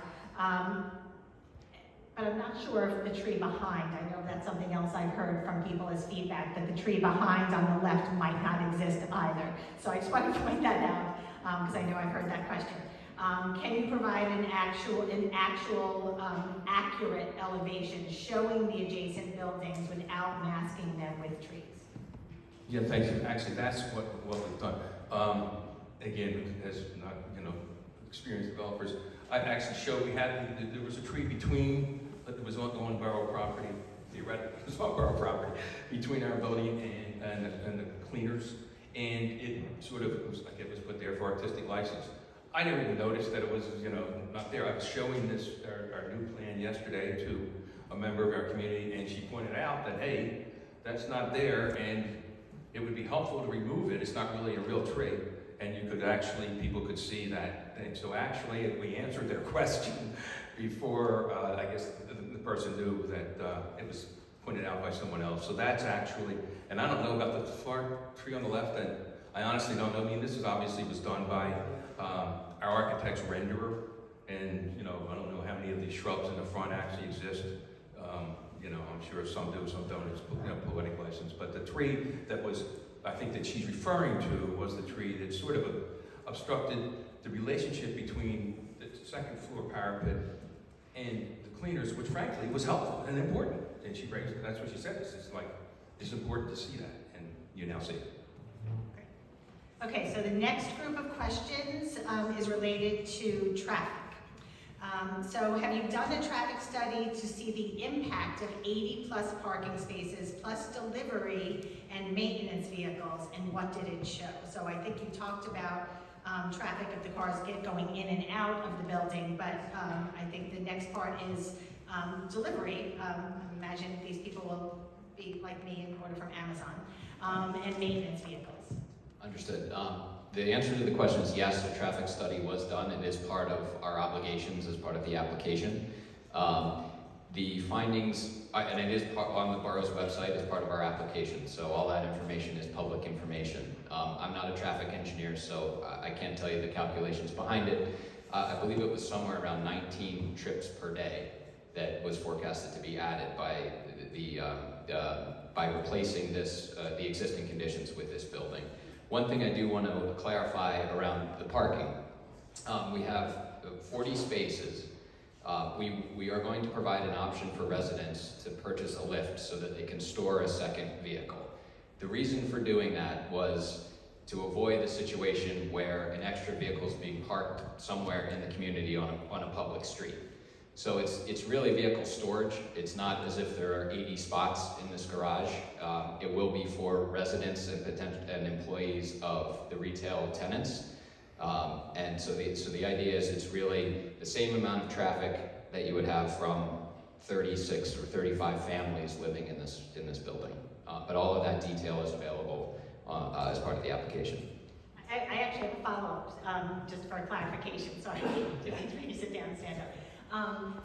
But I'm not sure if the tree behind, I know that's something else I've heard from people as feedback, that the tree behind on the left might not exist either. So I just want to point that out, because I know I've heard that question. Can you provide an actual accurate elevation showing the adjacent buildings without masking them with trees? Yeah, thank you. Actually, that's what we've done. Again, as not experienced developers, I actually showed there was a tree between, it was on borough property, theoretically, it was on borough property, between our building and the cleaners. and it sort of was like it was put there for artistic license. I never even noticed that it was, not there. I was showing this, our new plan yesterday to a member of our community, and she pointed out that, hey, that's not there, and it would be helpful to remove it. It's not really a real tree, and people could see that thing. So actually, we answered their question before, I guess, the person knew that it was pointed out by someone else. So that's actually, and I don't know about the far tree on the left, and I honestly don't know. I mean, this is obviously was done by our architect's renderer, and I don't know how many of these shrubs in the front actually exist. I'm sure some do, some don't. It's poetic license. But the tree that was, I think that she's referring to, was the tree that sort of obstructed the relationship between the second floor parapet and the cleaners, which frankly was helpful and important. And she brings, that's what she said. It's important to see that, and you now see it. Okay, so the next group of questions is related to traffic. So have you done a traffic study to see the impact of 80 plus parking spaces plus delivery and maintenance vehicles, and what did it show? So I think you talked about traffic of the cars going in and out of the building, but I think the next part is delivery. I imagine these people will be like me and order from Amazon, and maintenance vehicles. Understood. The answer to the question is yes, a traffic study was done. It is part of our obligations as part of the application. The findings, and it is on the borough's website as part of our application, so all that information is public information. I'm not a traffic engineer, so I can't tell you the calculations behind it. I believe it was somewhere around 19 trips per day that was forecasted to be added by replacing the existing conditions with this building. One thing I do want to clarify around the parking. We have 40 spaces. We are going to provide an option for residents to purchase a lift so that they can store a second vehicle. The reason for doing that was to avoid the situation where an extra vehicle is being parked somewhere in the community on a public street. So it's really vehicle storage. It's not as if there are 80 spots in this garage. It will be for residents and employees of the retail tenants. And so the idea is it's really the same amount of traffic that you would have from 36 or 35 families living in this building. But all of that detail is available as part of the application. I actually have a follow-up, just for clarification. Sorry, didn't mean to sit down and stand up.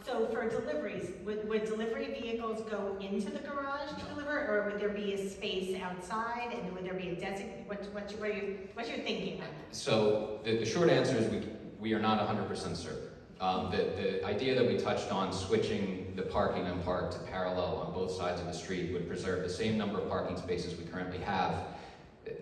So for deliveries, would delivery vehicles go into the garage to deliver, or would there be a space outside, and would there be a designated, what's your thinking? So the short answer is we are not 100% certain. The idea that we touched on, switching the parking unparked to parallel on both sides of the street, would preserve the same number of parking spaces we currently have.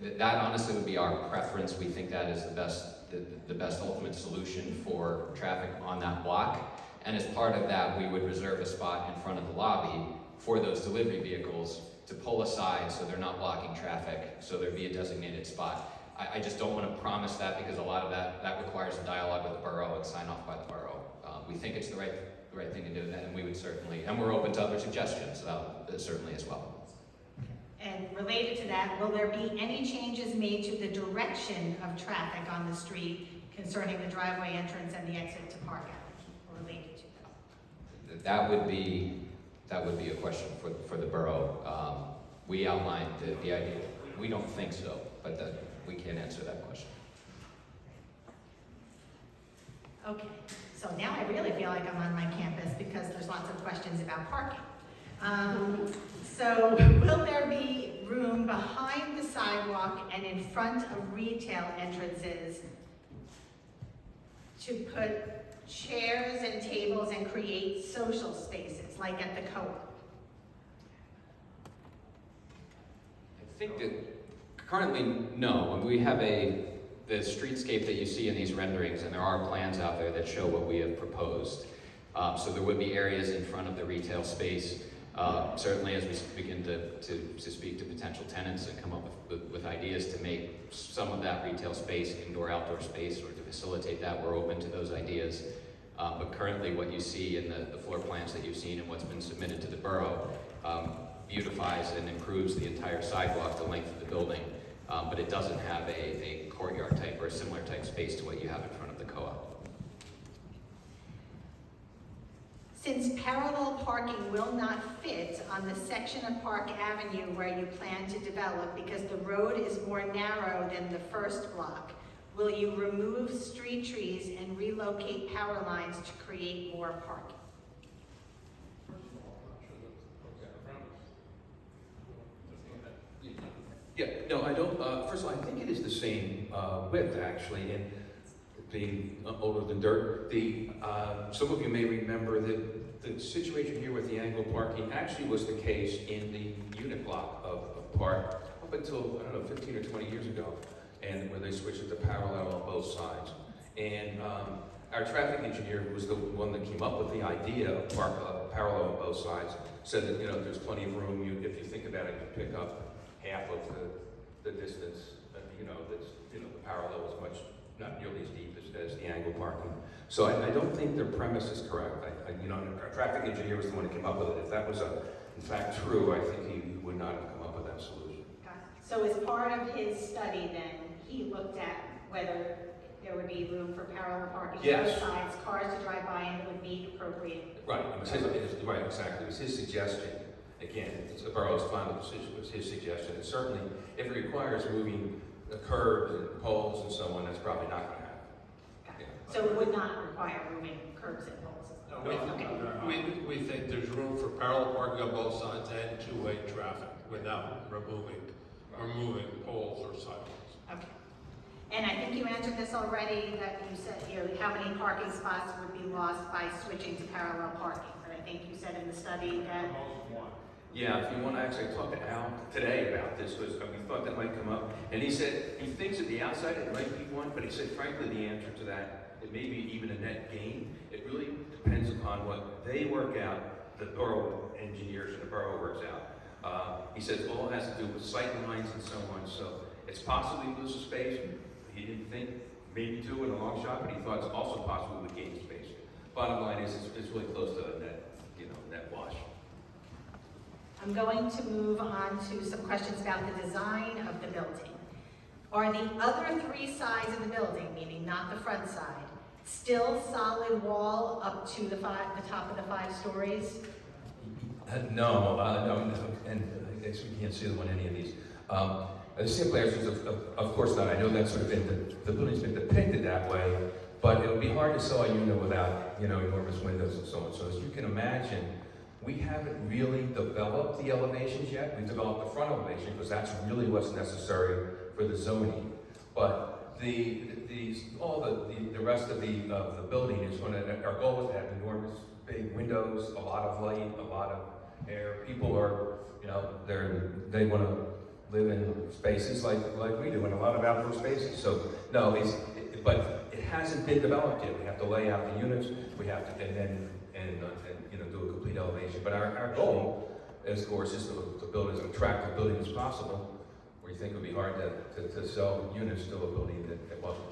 That honestly would be our preference. We think that is the best ultimate solution for traffic on that block. And as part of that, we would reserve a spot in front of the lobby for those delivery vehicles to pull aside so they're not blocking traffic, so there'd be a designated spot. I just don't want to promise that, because a lot of that requires a dialogue with the borough and sign off by the borough. We think it's the right thing to do, and we would certainly, and we're open to other suggestions, certainly as well. And related to that, will there be any changes made to the direction of traffic on the street concerning the driveway entrance and the exit to Park Avenue, related to that? That would be a question for the borough. We outlined the idea. We don't think so, but we can't answer that question. Okay, so now I really feel like I'm on my campus because there's lots of questions about parking. So will there be room behind the sidewalk and in front of retail entrances to put chairs and tables and create social spaces like at the co-op? I think that currently, no. We have the streetscape that you see in these renderings, and there are plans out there that show what we have proposed. So there would be areas in front of the retail space. Certainly as we begin to speak to potential tenants and come up with ideas to make some of that retail space indoor-outdoor space, or to facilitate that, we're open to those ideas. But currently what you see in the floor plans that you've seen and what's been submitted to the borough beautifies and improves the entire sidewalk, the length of the building, but it doesn't have a courtyard type or a similar type space to what you have in front of the co-op. Since parallel parking will not fit on the section of Park Avenue where you plan to develop because the road is more narrow than the first block, will you remove street trees and relocate power lines to create more parking? Yeah, no, I don't, first of all, I think it is the same width, actually, and being older than dirt. Some of you may remember that the situation here with the angled parking actually was the case in the unit block of Park up until, I don't know, 15 or 20 years ago, and where they switched it to parallel on both sides. And our traffic engineer, who was the one that came up with the idea of parallel on both sides, said that, you know, there's plenty of room. If you think about it, you pick up half of the distance, you know, that's, you know, the parallel is much, not nearly as deep as the angle parking. So I don't think their premise is correct. You know, our traffic engineer was the one that came up with it. If that was in fact true, I think he would not have come up with that solution. So as part of his study then, he looked at whether there would be room for parallel parking on Yes. both sides, cars to drive by and it would be appropriate. Right, it was right, exactly. It was his suggestion. Again, it's the borough's final decision, it was his suggestion. And certainly, if it requires moving the curbs and poles and so on, that's probably not going to happen. Yeah. So it would not require moving curbs and poles? We think there's room for parallel parking on both sides and two-way traffic without removing poles or sidewalks. Okay. And I think you answered this already, that you said, you know, how many parking spots would be lost by switching to parallel parking. But I think you said in the study that, Yeah, if you want to actually talk to Al today about this, we thought that might come up. And he said, he thinks at the outside it might be one, but he said, frankly, the answer to that, it may be even a net gain. It really depends upon what they work out, the borough engineers and the borough works out. He says all it has to do with sight lines and so on. So it's possibly lose some space. He didn't think maybe two in a long shot, but he thought it's also possible we gain space. Bottom line is, it's really close to a net, you know, net wash. I'm going to move on to some questions about the design of the building. Are the other three sides of the building, meaning not the front side, still solid wall up to the top of the 5 stories? No, and I guess we can't see the one any of these. The simple answer is, of course not. I know that's sort of been, the building's been depicted that way, but it would be hard to sell a unit without, you know, enormous windows and so on. So as you can imagine, we haven't really developed the elevations yet. We've developed the front elevation because that's really what's necessary for the zoning. But the rest of the building is going to, our goal is to have enormous big windows, a lot of light, a lot of air. People are, you know, they want to live in spaces like we do, in a lot of outdoor spaces. So no, but it hasn't been developed yet. We have to lay out the units. We have to, and then you know, do a complete elevation. But our goal, of course, is to build as attractive building as possible. We think it would be hard to sell units to a building that wasn't.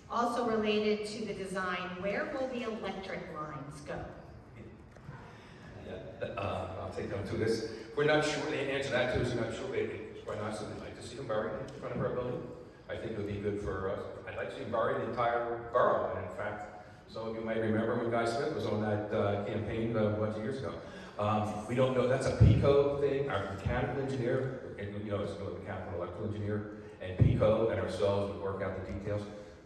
Also related to the design, where will the electric lines go? I'll take them to this. We're not sure. The answer to that too is we're not sure. It's quite honestly, I'd like to see them buried in front of our building. I think it would be good for us. I'd like to see them buried the entire borough. And in fact, some of you might remember when Guy Smith was on that campaign a bunch of years ago. We don't know. That's a PICO thing. Our mechanical engineer, and you know, it's a mechanical electrical engineer, and PICO and ourselves would work out the details.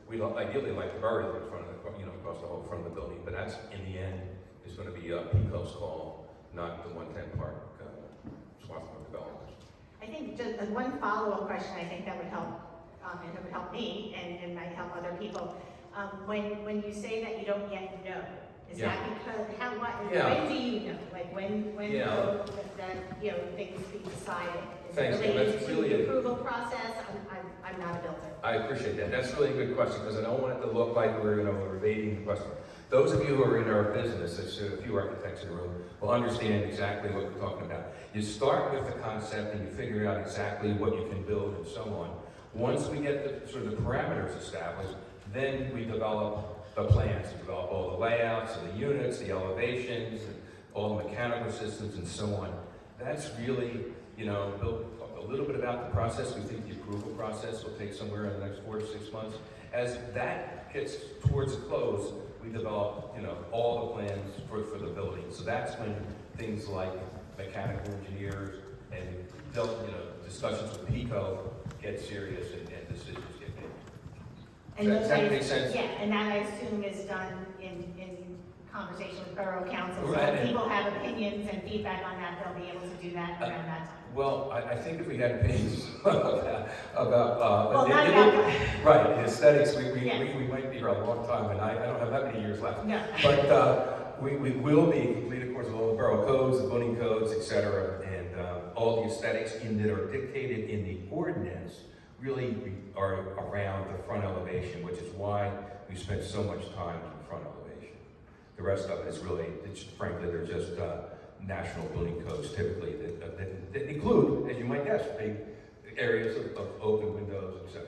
We'd ideally like to bury them in front of the, you know, across the whole front of the building, but that's in the end is going to be PICO's call, not the 110 Park Swarthmore developers. I think just one follow-up question I think that would help, and it would help me and might help other people. When you say that you don't yet know, is that because when do you know? Like when that you know things be decided? Is Thanks, it related that's to really the approval process? I'm not a builder. I appreciate that. That's really a good question because I don't want it to look like we're evading the question. Those of you who are in our business, there's a few architects in the room, will understand exactly what we're talking about. You start with the concept and you figure out exactly what you can build and so on. Once we get the parameters established, then we develop the plans. We develop all the layouts and the units, the elevations, and all the mechanical systems and so on. That's really, you know, a little bit about the process. We think the approval process will take somewhere in the next 4 to 6 months. As that gets towards a close, we develop, all the plans for the building. So that's when things like mechanical engineers and, discussions with PICO get serious and decisions get made. And Does that make sense? Yeah, and that I assume is done in conversation with Borough Council. So Right. if people have opinions and feedback on that, they'll be able to do that around that time. Well, I think if we had opinions about Well, not about right, the aesthetics, we Yes. might be here a long time, and I don't have that many years left. No. But we will be complete, of course, with all the borough codes, the building codes, et cetera, and all the aesthetics that are dictated in the ordinance really are around the front elevation, which is why we spent so much time on the front elevation. The rest of it is really, frankly, they're just national building codes typically that include, as you might guess, big areas of open windows, et cetera.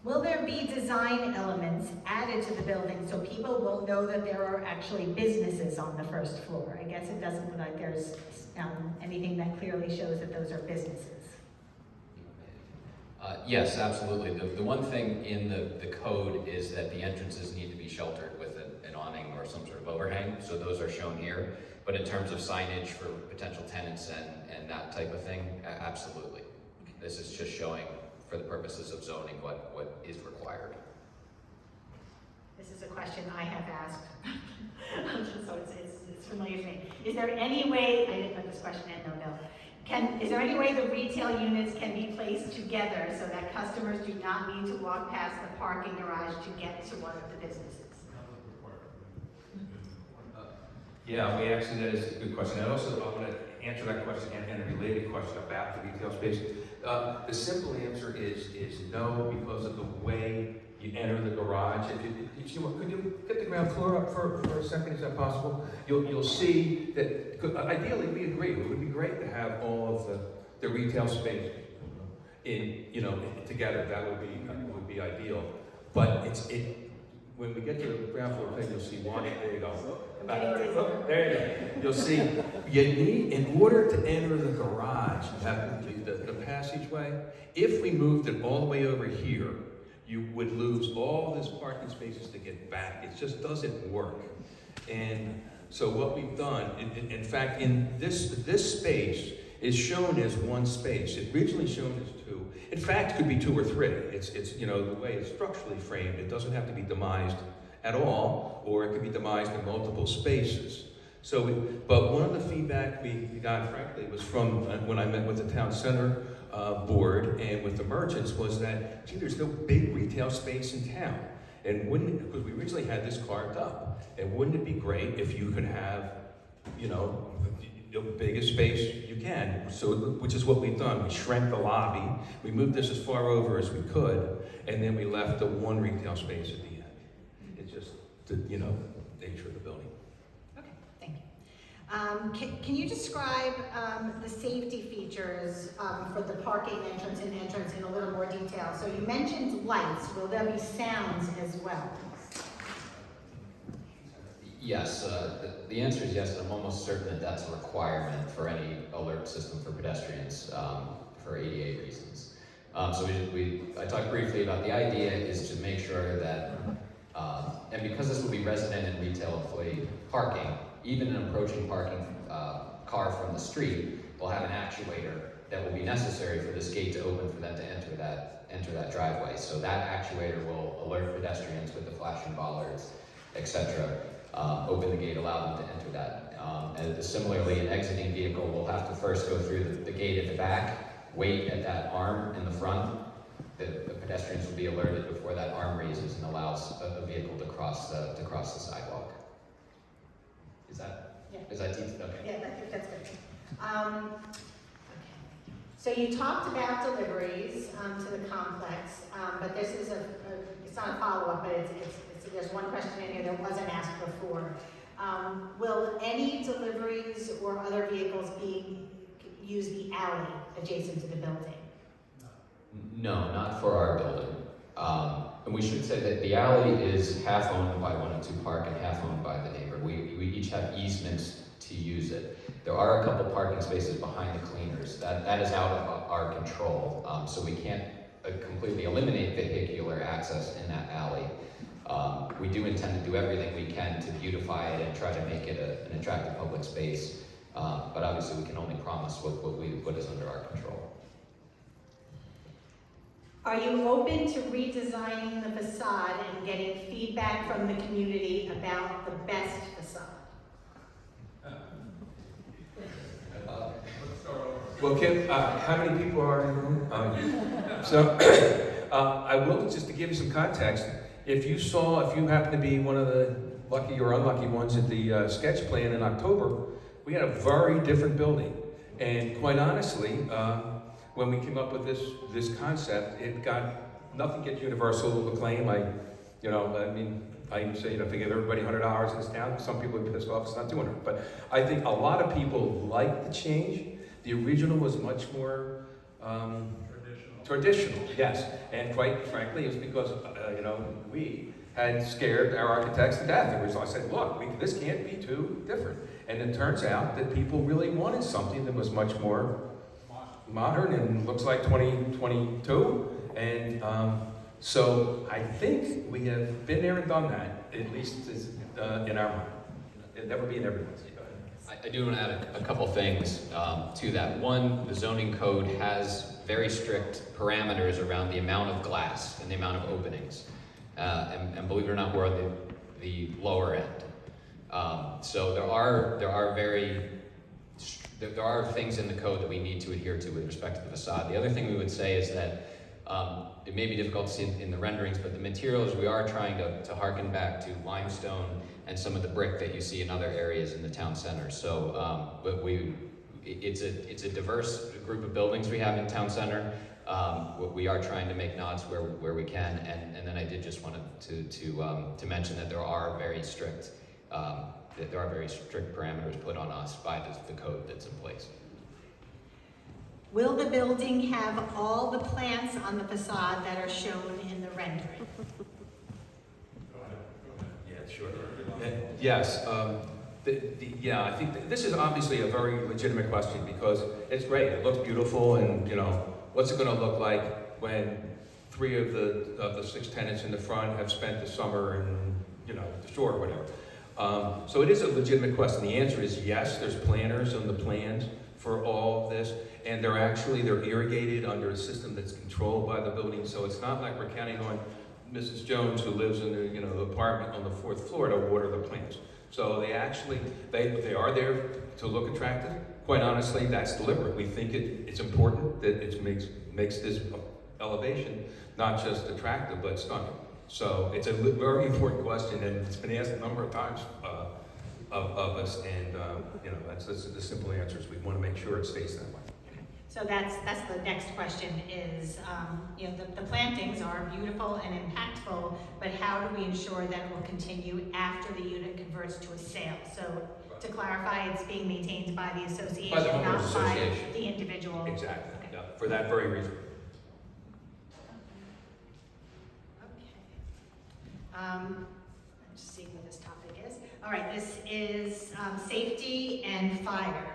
Will there be design elements added to the building so people will know that there are actually businesses on the first floor? I guess it doesn't look like there's anything that clearly shows that those are businesses. Yes, absolutely. The one thing in the code is that the entrances need to be sheltered with an awning or some sort of overhang, so those are shown here. But in terms of signage for potential tenants and that type of thing, absolutely. This is just showing, for the purposes of zoning, what is required. This is a question I have asked, so it's familiar to me. Is there any way, I didn't put this question in, no. Is there any way the retail units can be placed together so that customers do not need to walk past the parking garage to get to one of the businesses? Yeah, we actually, that is a good question. And also, I'm going to answer that question and a related question about the retail space. The simple answer is no, because of the way you enter the garage. Could you get the ground floor up for a second? Is that possible? You'll see that, ideally, we agree. It would be great to have all of the retail space together. That would be ideal. But when we get to the ground floor thing, you'll see why. There you go. There you go. You'll see, you need, in order to enter the garage, you have the passageway. If we moved it all the way over here, you would lose all this parking spaces to get back. It just doesn't work. And so what we've done, in fact, in this space is shown as one space. It's originally shown as two. In fact, it could be 2 or 3. It's the way it's structurally framed. It doesn't have to be demised at all, or it could be demised in multiple spaces. But one of the feedback we got, frankly, was from when I met with the town center board and with the merchants, was that, gee, there's no big retail space in town. And because we originally had this carved up, and wouldn't it be great if you could have, the biggest space you can, which is what we've done. We shrank the lobby, we moved this as far over as we could, and then we left the one retail space at the end. It's just the nature of the building. Okay, thank you. Can you describe the safety features for the parking entrance and entrance in a little more detail? So you mentioned lights. Will there be sounds as well? Yes, the answer is yes, and I'm almost certain that that's a requirement for any alert system for pedestrians for ADA reasons. I talked briefly about the idea is to make sure that, and because this will be resident and retail employee parking, even an approaching parking car from the street will have an actuator that will be necessary for this gate to open for them to enter that driveway. So that actuator will alert pedestrians with the flashing bollards, etc. Open the gate, allow them to enter that. And similarly, an exiting vehicle will have to first go through the gate at the back, wait at that arm in the front. The pedestrians will be alerted before that arm raises and allows a vehicle to cross the sidewalk. Is that deep? Okay. Yeah, that's good. Okay. So you talked about deliveries to the complex, but this is it's not a follow-up, but there's one question in here that wasn't asked before. Will any deliveries or other vehicles use the alley adjacent to the building? No, not for our building. And we should say that the alley is half owned by 102 Park and half owned by the neighbor. We each have easements to use it. There are a couple parking spaces behind the cleaners. That is out of our control, so we can't completely eliminate vehicular access in that alley. We do intend to do everything we can to beautify it and try to make it an attractive public space, but obviously we can only promise what is under our control. Are you open to redesigning the facade and getting feedback from the community about the best facade? Well, Kim, how many people are in the room? I will, just to give you some context, if you happen to be one of the lucky or unlucky ones at the sketch plan in October, we had a very different building. And quite honestly, when we came up with this concept, nothing gets universal acclaim. I say, if I give everybody $100 in this town, some people would be pissed off it's not $200. But I think a lot of people like the change. The original was much more traditional, yes. And quite frankly, it was because we had scared our architects to death. I said, look, this can't be too different. And it turns out that people really wanted something that was much more modern and looks like 2022. And so I think we have been there and done that, at least in our mind. It'll never be in everyone's. I do want to add a couple things to that. One, the zoning code has very strict parameters around the amount of glass and the amount of openings. And believe it or not, we're on the lower end. So there are things in the code that we need to adhere to with respect to the facade. The other thing we would say is that it may be difficult to see in the renderings, but the materials, we are trying to harken back to limestone and some of the brick that you see in other areas in the town center. So it's a diverse group of buildings we have in town center. We are trying to make nods where we can, and then I did just want to mention that there are very strict parameters put on us by the code that's in place. Will the building have all the plants on the facade that are shown in the rendering? Yeah, sure. Yes. I think this is obviously a very legitimate question because it's great. It looks beautiful, and what's it going to look like when 3 of the 6 tenants in the front have spent the summer in the shore or whatever. So it is a legitimate question. The answer is yes. There's planners on the plans for all of this, and they're irrigated under a system that's controlled by the building. So it's not like we're counting on Mrs. Jones, who lives in the apartment on the 4th floor, to water the plants. So they are there to look attractive. Quite honestly, that's deliberate. We think it's important that it makes this elevation not just attractive but stunning. So it's a very important question, and it's been asked a number of times of us, and that's the simple answer is we want to make sure it stays that way. So that's the next question is, the plantings are beautiful and impactful, but how do we ensure that it will continue after the unit converts to a sale? So to clarify, it's being maintained by the association, By the homeowners not by association. the individual. Exactly. Okay. Yeah, for that very reason. Let's see what this topic is. All right, this is safety and fire.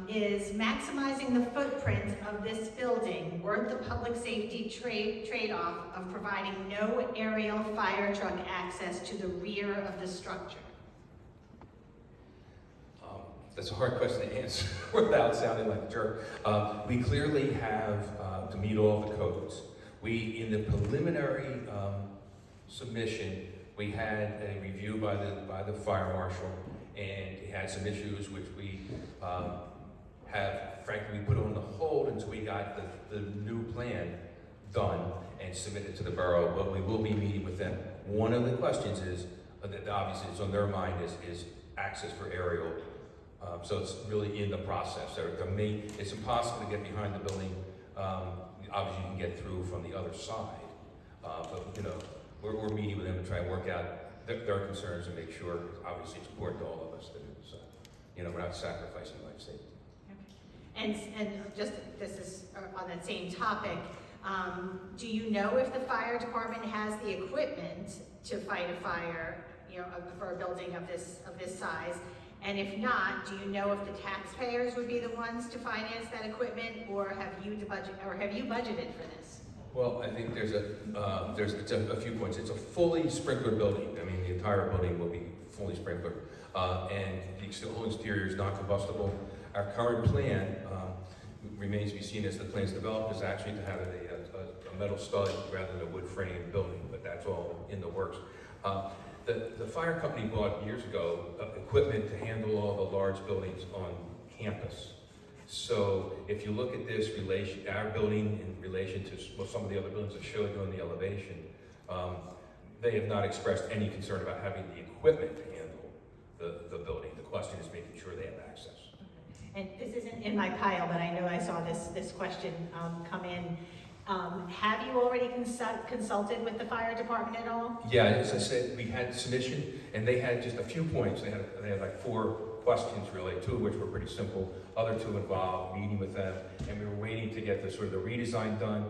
Is maximizing the footprint of this building worth the public safety trade-off of providing no aerial fire truck access to the rear of the structure? That's a hard question to answer without sounding like a jerk. We clearly have to meet all the codes. In the preliminary submission, we had a review by the fire marshal, and it had some issues which we frankly, we put on the hold until we got the new plan done and submitted to the borough, but we will be meeting with them. One of the questions is, that obviously is on their mind, is access for aerial. So it's really in the process. So it's impossible to get behind the building. Obviously, you can get through from the other side, but we're meeting with them to try and work out their concerns and make sure. Obviously, it's important to all of us that it's, we're not sacrificing life safety. And just, this is on that same topic, do you know if the fire department has the equipment to fight a fire, for a building of this size? And if not, do you know if the taxpayers would be the ones to finance that equipment, or have you budgeted for this? Well, I think it's a few points. It's a fully sprinklered building. I mean, the entire building will be fully sprinklered. And the whole exterior is not combustible. Our current plan remains to be seen as the plan's developed, is actually to have a metal stud rather than a wood frame building, but that's all in the works. The fire company bought years ago equipment to handle all the large buildings on campus. So if you look at this our building in relation to some of the other buildings I showed you on the elevation, they have not expressed any concern about having the equipment to handle the building. The question is making sure they have access. And this isn't in my pile, but I know I saw this question come in. Have you already consulted with the fire department at all? Yeah, as I said, we had submission, and they had just a few points. They had like 4 questions really, 2 of which were pretty simple. Other 2 involved meeting with them, and we were waiting to get the sort of the redesign done.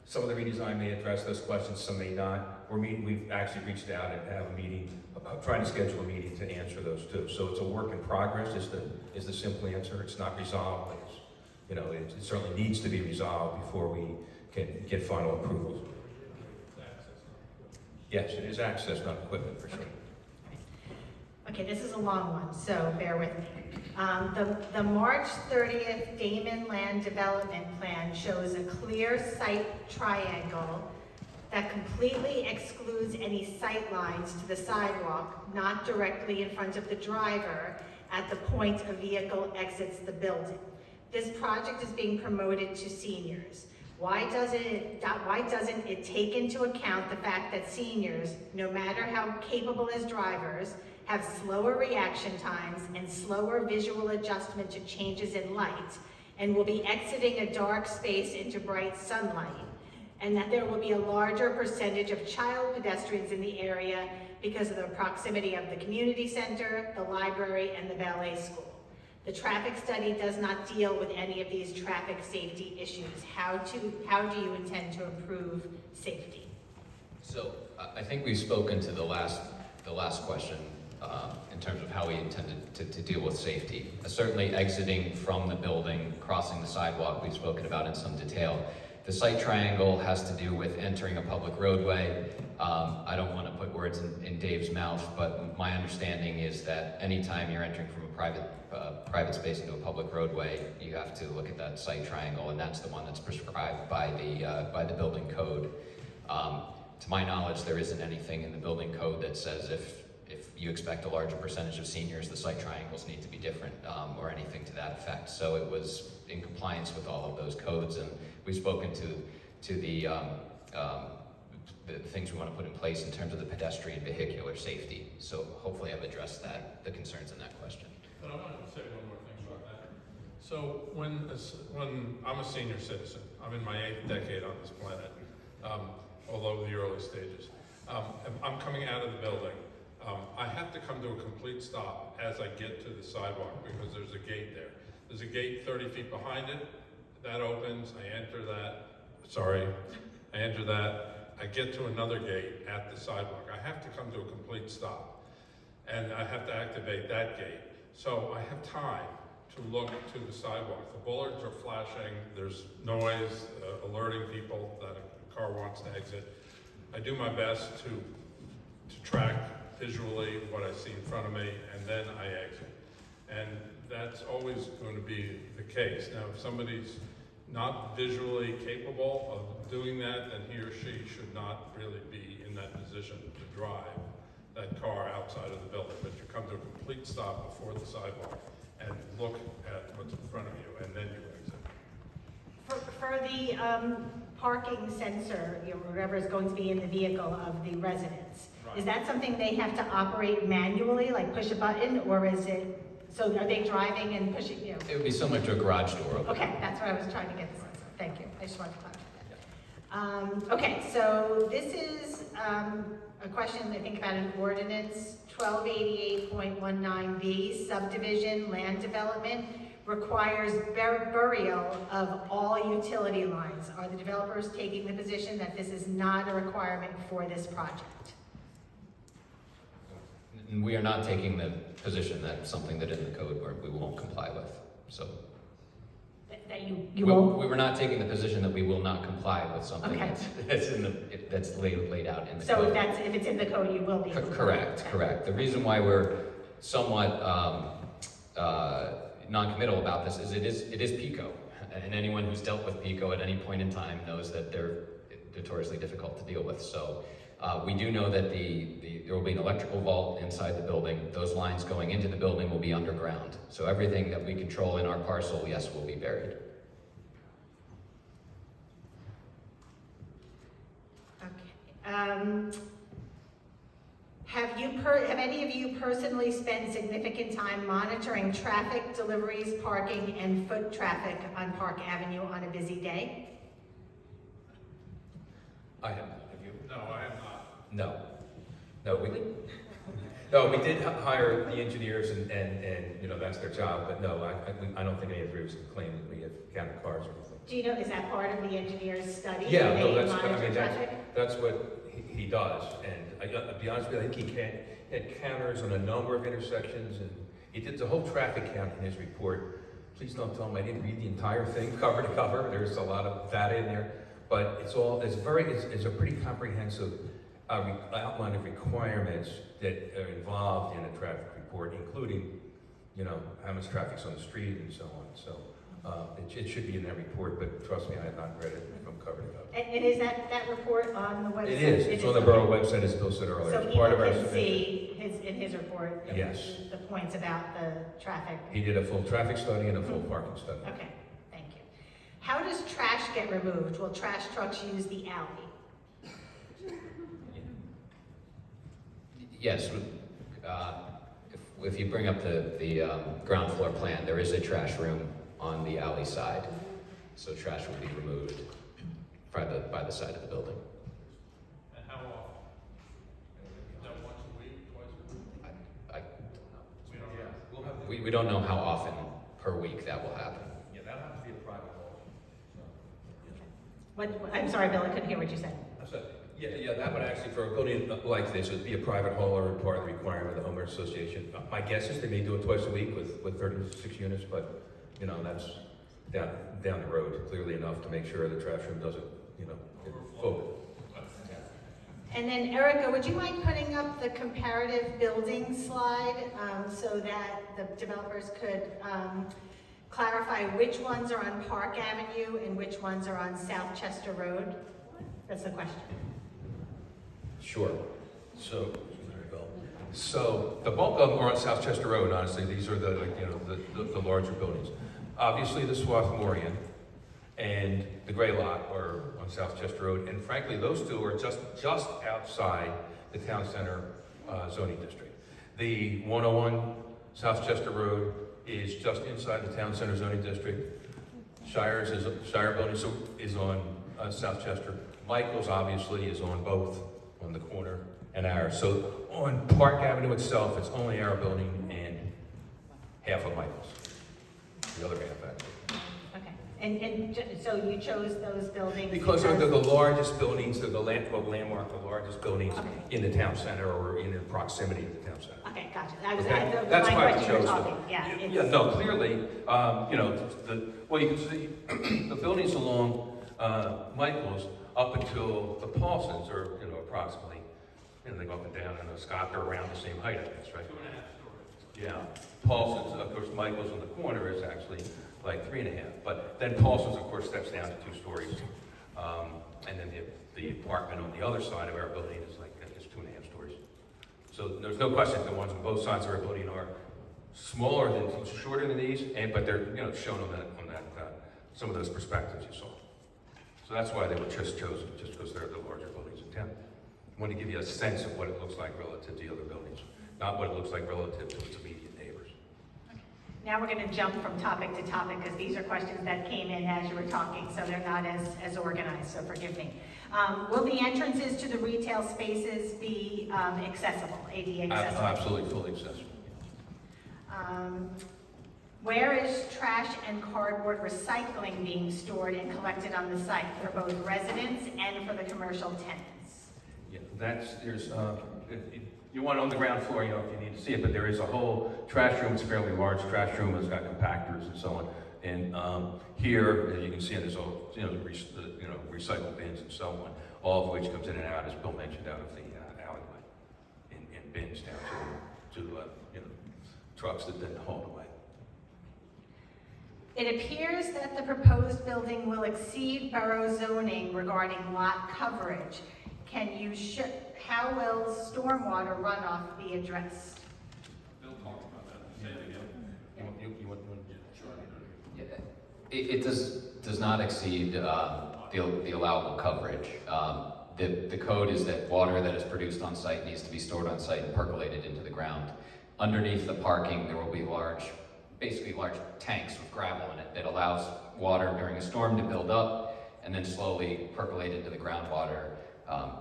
Some of the redesign may address those questions, some may not. We've actually reached out and have a meeting, trying to schedule a meeting to answer those 2. So it's a work in progress. Is the simple answer. It's not resolved, but it certainly needs to be resolved before we can get final approvals. Yes, it is access, not equipment, for sure. Okay, this is a long one, so bear with me. The March 30th Damon Land Development Plan shows a clear site triangle that completely excludes any sight lines to the sidewalk, not directly in front of the driver at the point a vehicle exits the building. This project is being promoted to seniors. Why doesn't it take into account the fact that seniors, no matter how capable as drivers, have slower reaction times and slower visual adjustment to changes in light, and will be exiting a dark space into bright sunlight, and that there will be a larger percentage of child pedestrians in the area because of the proximity of the community center, the library, and the ballet school. The traffic study does not deal with any of these traffic safety issues. How do you intend to improve safety? So I think we've spoken to the last question in terms of how we intended to deal with safety. Certainly exiting from the building, crossing the sidewalk, we've spoken about in some detail. The site triangle has to do with entering a public roadway. I don't want to put words in Dave's mouth, but my understanding is that anytime you're entering from a private space into a public roadway, you have to look at that site triangle, and that's the one that's prescribed by the building code. To my knowledge, there isn't anything in the building code that says if you expect a larger percentage of seniors, the site triangles need to be different, or anything to that effect. So it was in compliance with all of those codes, and we've spoken to the things we want to put in place in terms of the pedestrian vehicular safety. So hopefully I've addressed the concerns in that question. But I wanted to say one more thing about that. So when I'm a senior citizen, I'm in my 8th decade on this planet, although the early stages. I'm coming out of the building. I have to come to a complete stop as I get to the sidewalk because there's a gate there. There's a gate 30 feet behind it. That opens, I enter that. I get to another gate at the sidewalk. I have to come to a complete stop. And I have to activate that gate. So I have time to look to the sidewalk. The bullards are flashing, there's noise alerting people that a car wants to exit. I do my best to track visually what I see in front of me, and then I exit. And that's always going to be the case. Now, if somebody's not visually capable of doing that, then he or she should not really be in that position to drive that car outside of the building. But you come to a complete stop before the sidewalk and look at what's in front of you, and then you exit. For the parking sensor, whatever is going to be in the vehicle of the residents, Right. Is that something they have to operate manually, like push a button, or is it, so are they driving and pushing, It would be similar to a garage door opener. Okay, that's what I was trying to get the sense of. Thank you. I just wanted to clarify that. Okay, so this is a question I think about an ordinance, 1288.19B, subdivision land development requires burial of all utility lines. Are the developers taking the position that this is not a requirement for this project? And we are not taking the position that something that in the code where we won't comply with, so. That you won't? We were not taking the position that we will not comply with something Okay. that's laid out in the So code. if it's in the code, you will be? Correct, Okay. correct. The reason why we're somewhat non-committal about this is it is PICO. And anyone who's dealt with PICO at any point in time knows that they're notoriously difficult to deal with. So we do know that there will be an electrical vault inside the building. Those lines going into the building will be underground. So everything that we control in our parcel, yes, will be buried. Okay. Have any of you personally spent significant time monitoring traffic, deliveries, parking, and foot traffic on Park Avenue on a busy day? I have not. Have you? No, I have not. No. No, we did hire the engineers and, you know, that's their job, but no, I don't think any of the groups can claim that we have counted cars or anything. Do you know, is that part of the engineer's study? Yeah, Do no, they that's, I monitor mean, traffic? that's what he does, and I'll be honest with you, I think he had counters on a number of intersections, and he did the whole traffic count in his report. Please don't tell him I didn't read the entire thing, cover to cover, there's a lot of data in there, but it's a pretty comprehensive outline of requirements that are involved in a traffic report, including, you know, how much traffic's on the street and so on, so. It should be in that report, but trust me, I have not read it from cover to cover. And is that report on the website? It is, it's on the borough website, as Bill said earlier, So it's people part of our can submission. see in his report? Yes. The points about the traffic? He did a full traffic study and a full parking study. Okay, thank you. How does trash get removed? Will trash trucks use the alley? Yes, if you bring up the ground floor plan, there is a trash room on the alley side. So trash will be removed by the side of the building. And how often? Is that once a week, twice a week? We don't know. We don't know how often per week that will happen. Yeah, that'll have to be a private hall. I'm sorry, Bill, I couldn't hear what you said. Yeah, that would actually, for a building like this, would be a private hall or part of the requirement of the homeowners association. My guess is they may do it twice a week with 36 units, but, you know, that's down the road, clearly enough to make sure the trash room doesn't, you know, get full. And then Erica, would you mind putting up the comparative building slide so that the developers could clarify which ones are on Park Avenue and which ones are on South Chester Road? That's the question. Sure. So, there we go. So, the bulk of them are on South Chester Road, honestly. These are the larger buildings. Obviously, the Swarthmorian and the Gray Lot are on South Chester Road, and frankly, those two are just outside the town center zoning district. The 101 South Chester Road is just inside the town center zoning district. Shire Building is on South Chester. Michael's obviously is on both, on the corner and ours. So on Park Avenue itself, it's only our building and half of Michael's. The other half, actually. Okay. So you chose those buildings? Because they're the largest buildings, they're the landmark, the largest buildings Okay. in the town center or in the proximity of the town center. Okay, gotcha. That was Okay, my that's why we question you were chose talking. them. Yeah. Yeah, no, clearly, you know, well, you can see the buildings along Michael's up until the Paulsons are, you know, approximately, you know, they go up and down, and Scott, they're around the same height, I guess, right? 2.5 stories. Yeah. Paulson's, of course, Michael's on the corner is actually like 3.5, but then Paulson's, of course, steps down to 2 stories. And then the apartment on the other side of our building is like, I guess, 2.5 stories. So there's no question the ones on both sides of our building are smaller than, shorter than these, but they're, you know, shown on that some of those perspectives you saw. So that's why they were just chosen, just because they're the larger buildings in town. I want to give you a sense of what it looks like relative to the other buildings, not what it looks like relative to its immediate neighbors. Now we're going to jump from topic to topic because these are questions that came in as you were talking, so they're not as organized, so forgive me. Will the entrances to the retail spaces be accessible, ADA accessible? Absolutely, fully accessible. Where is trash and cardboard recycling being stored and collected on the site for both residents and for the commercial tenants? Yeah, there's, you want on the ground floor, you know, if you need to see it, but there is a whole trash room. It's a fairly large trash room. It's got compactors and so on. And here, as you can see, there's all, you know, recycle bins and so on, all of which comes in and out, as Bill mentioned, out of the alleyway, in bins down to you know, trucks that then haul away. It appears that the proposed building will exceed borough zoning regarding lot coverage. Can you how will stormwater runoff be addressed? Bill talked about that. Say it again. You want Yeah, it does not exceed the allowable coverage. The code is that water that is produced on site needs to be stored on site and percolated into the ground. Underneath the parking, there will be basically large tanks with gravel in it that allows water during a storm to build up and then slowly percolate into the groundwater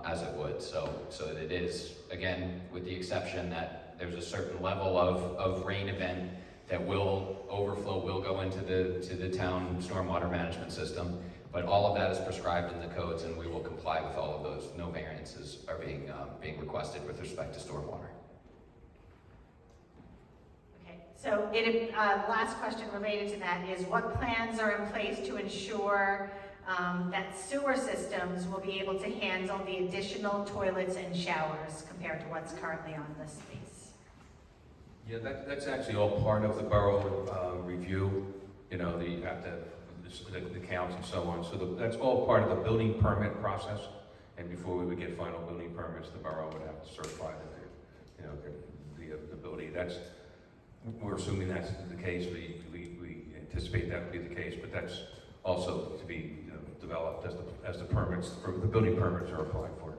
as it would. So that it is, again, with the exception that there's a certain level of rain event that will overflow, will go into the town stormwater management system. But all of that is prescribed in the codes, and we will comply with all of those. No variances are being requested with respect to stormwater. Okay, so last question related to that is what plans are in place to ensure that sewer systems will be able to handle the additional toilets and showers compared to what's currently on the space? Yeah, that's actually all part of the borough review. You know, the counts and so on. So that's all part of the building permit process. And before we would get final building permits, the borough would have to certify that, you know, the ability. We're assuming that's the case. We anticipate that would be the case, but that's also to be, you know, developed as the permits, or the building permits are applied for.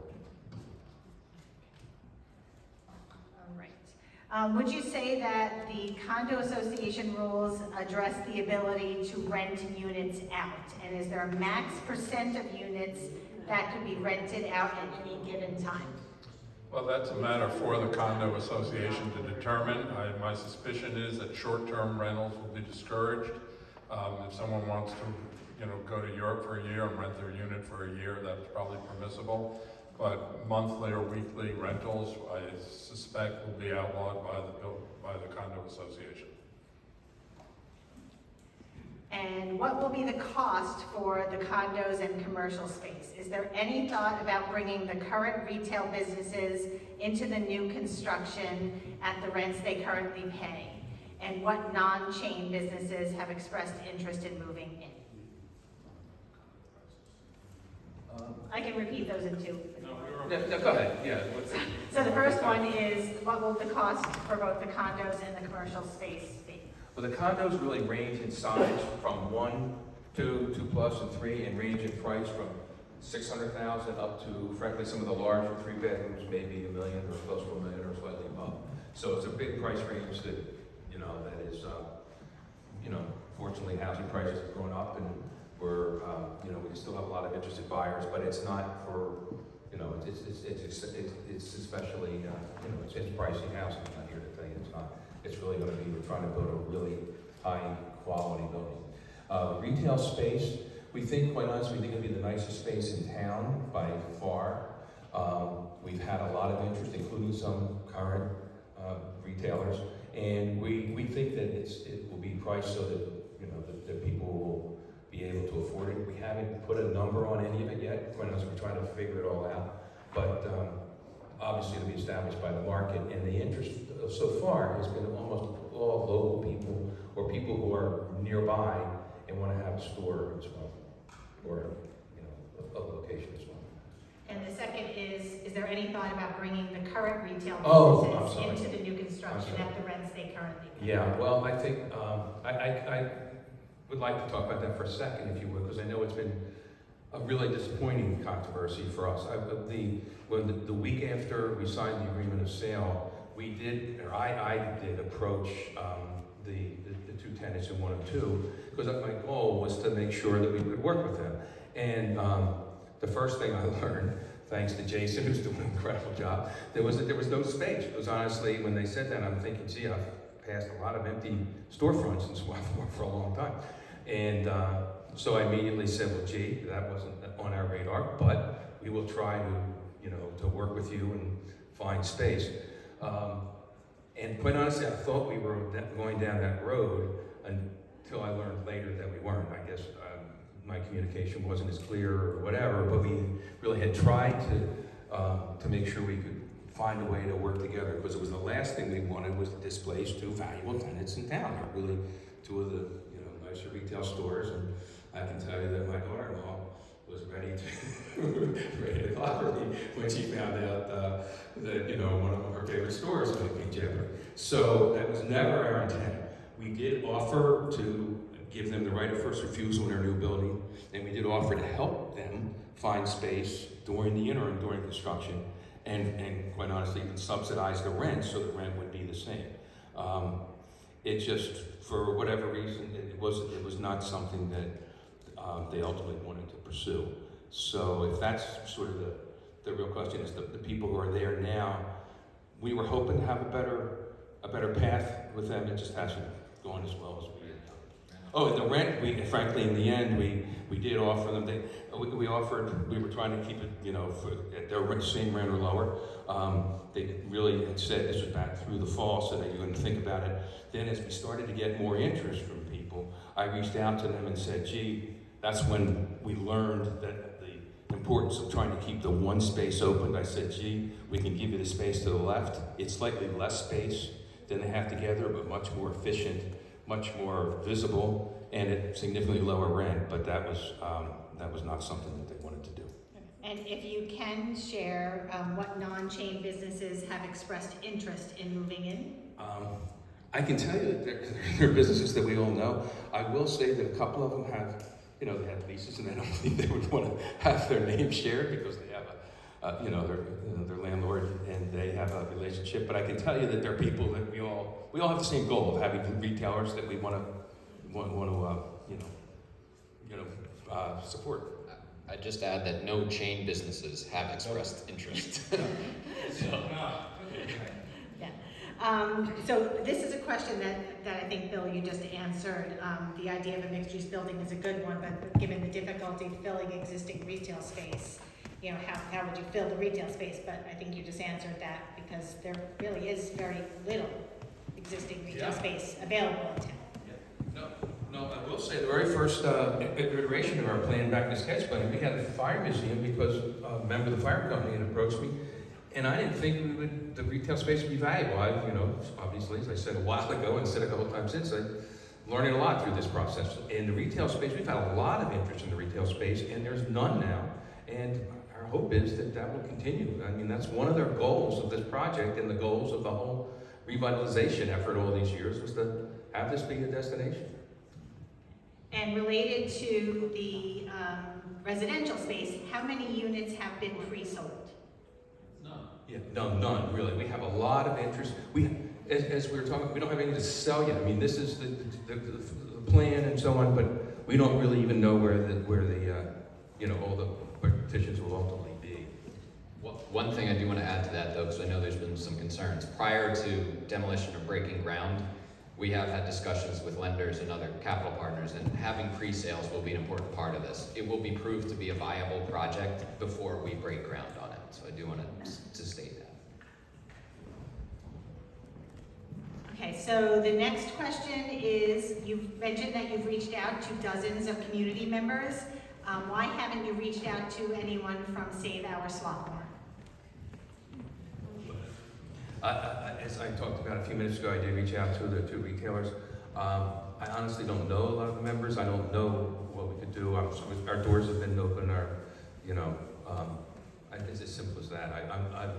All right. Would you say that the condo association rules address the ability to rent units out? And is there a max percent of units that could be rented out at any given time? Well, that's a matter for the condo association to determine. My suspicion is that short-term rentals will be discouraged. If someone wants to, you know, go to Europe for a year and rent their unit for a year, that's probably permissible. But monthly or weekly rentals, I suspect, will be outlawed by the condo association. And what will be the cost for the condos and commercial space? Is there any thought about bringing the current retail businesses into the new construction at the rents they currently pay? And what non-chain businesses have expressed interest in moving in? I can repeat those in two. No, go ahead. Yeah. So the first one is, what will the cost for both the condos and the commercial space be? Well, the condos really range in size from 1, 2, 2+, and 3, and range in price from $600,000 up to, frankly, some of the larger 3 bedrooms, maybe $1 million or close to $1 million or slightly above. So it's a big price range that, you know, that is, you know, fortunately housing prices have gone up, and we're, you know, we still have a lot of interested buyers, but it's not for, you know, it's especially, you know, it's pricey housing. I'm not here to tell you it's not. It's really going to be, we're trying to build a really high quality building. Retail space, we think, quite honestly, we think it'll be the nicest space in town by far. We've had a lot of interest, including some current retailers, and we think that it will be priced so that, you know, that people will be able to afford it. We haven't put a number on any of it yet. Quite honestly, we're trying to figure it all out. But obviously it'll be established by the market, and the interest so far has been almost all local people or people who are nearby and want to have a store as well, or, you know, a location as well. And the second is there any thought about bringing the current retail businesses into the new construction at the rents they currently pay? Yeah, well, I think I would like to talk about that for a second, if you would, because I know it's been a really disappointing controversy for us. When the week after we signed the agreement of sale, I did approach the two tenants in 1 and 2, because my goal was to make sure that we would work with them. And the first thing I learned, thanks to Jason, who's doing an incredible job, there was no space. It was honestly, when they said that, I'm thinking, gee, I've passed a lot of empty storefronts in Swarthmore for a long time. And so I immediately said, well, gee, that wasn't on our radar, but we will try to, you know, to work with you and find space. And quite honestly, I thought we were going down that road until I learned later that we weren't. I guess my communication wasn't as clear or whatever, but we really had tried to make sure we could find a way to work together, because it was the last thing we wanted was to displace two valuable tenants in town. They're really two of the nicer retail stores, and I can tell you that my daughter-in-law was ready to clobber me when she found out that one of her favorite stores might be jeopardy. So that was never our intent. We did offer to give them the right of first refusal in their new building, and we did offer to help them find space during the interim, during construction, and quite honestly, even subsidize the rent so the rent would be the same. It just, for whatever reason, it was not something that they ultimately wanted to pursue. So if that's sort of the real question, is the people who are there now, we were hoping to have a better path with them. It just hasn't gone as well as we had done. Oh, and the rent, frankly, in the end, we did offer them, we were trying to keep it, at their same rent or lower. They really had said this was back through the fall, so that you wouldn't think about it. Then as we started to get more interest from people, I reached out to them and said, gee, that's when we learned that the importance of trying to keep the one space open. I said, gee, we can give you the space to the left. It's slightly less space than they have together, but much more efficient, much more visible, and at significantly lower rent. But that was not something that they wanted to do. And if you can share what non-chain businesses have expressed interest in moving in? I can tell you that there are businesses that we all know. I will say that a couple of them have, they have leases, and I don't think they would want to have their name shared because they have their landlord and they have a relationship. But I can tell you that there are people that we all have the same goal of having retailers that we want to support. I'd just add that no chain businesses have expressed interest. So this is a question that I think, Bill, you just answered. The idea of a mixed-use building is a good one, but given the difficulty filling existing retail space, how would you fill the retail space? But I think you just answered that, because there really is very little existing retail space available in town. No, I will say the very first iteration of our plan back in the sketch plan, we had a fire museum because a member of the fire company had approached me, and I didn't think the retail space would be valuable. Obviously, as I said a while ago and said a couple of times since, I'm learning a lot through this process. In the retail space, we've had a lot of interest in the retail space, and there's none now. And our hope is that will continue. I mean, that's one of their goals of this project, and the goals of the whole revitalization effort all these years was to have this be a destination. And related to the residential space, how many units have been pre-sold? Yeah, none really. We have a lot of interest. As we were talking, we don't have anything to sell yet. I mean, this is the plan and so on, but we don't really even know where all the partitions will ultimately be. One thing I do want to add to that, though, because I know there's been some concerns. Prior to demolition or breaking ground, we have had discussions with lenders and other capital partners, and having pre-sales will be an important part of this. It will be proved to be a viable project before we break ground on it. So I do want to state that. Okay, so the next question is, you've mentioned that you've reached out to dozens of community members. Why haven't you reached out to anyone from Save Our Swarthmore? As I talked about a few minutes ago, I did reach out to the two retailers. I honestly don't know a lot of the members. I don't know what we could do. Our doors have been open. It's as simple as that. I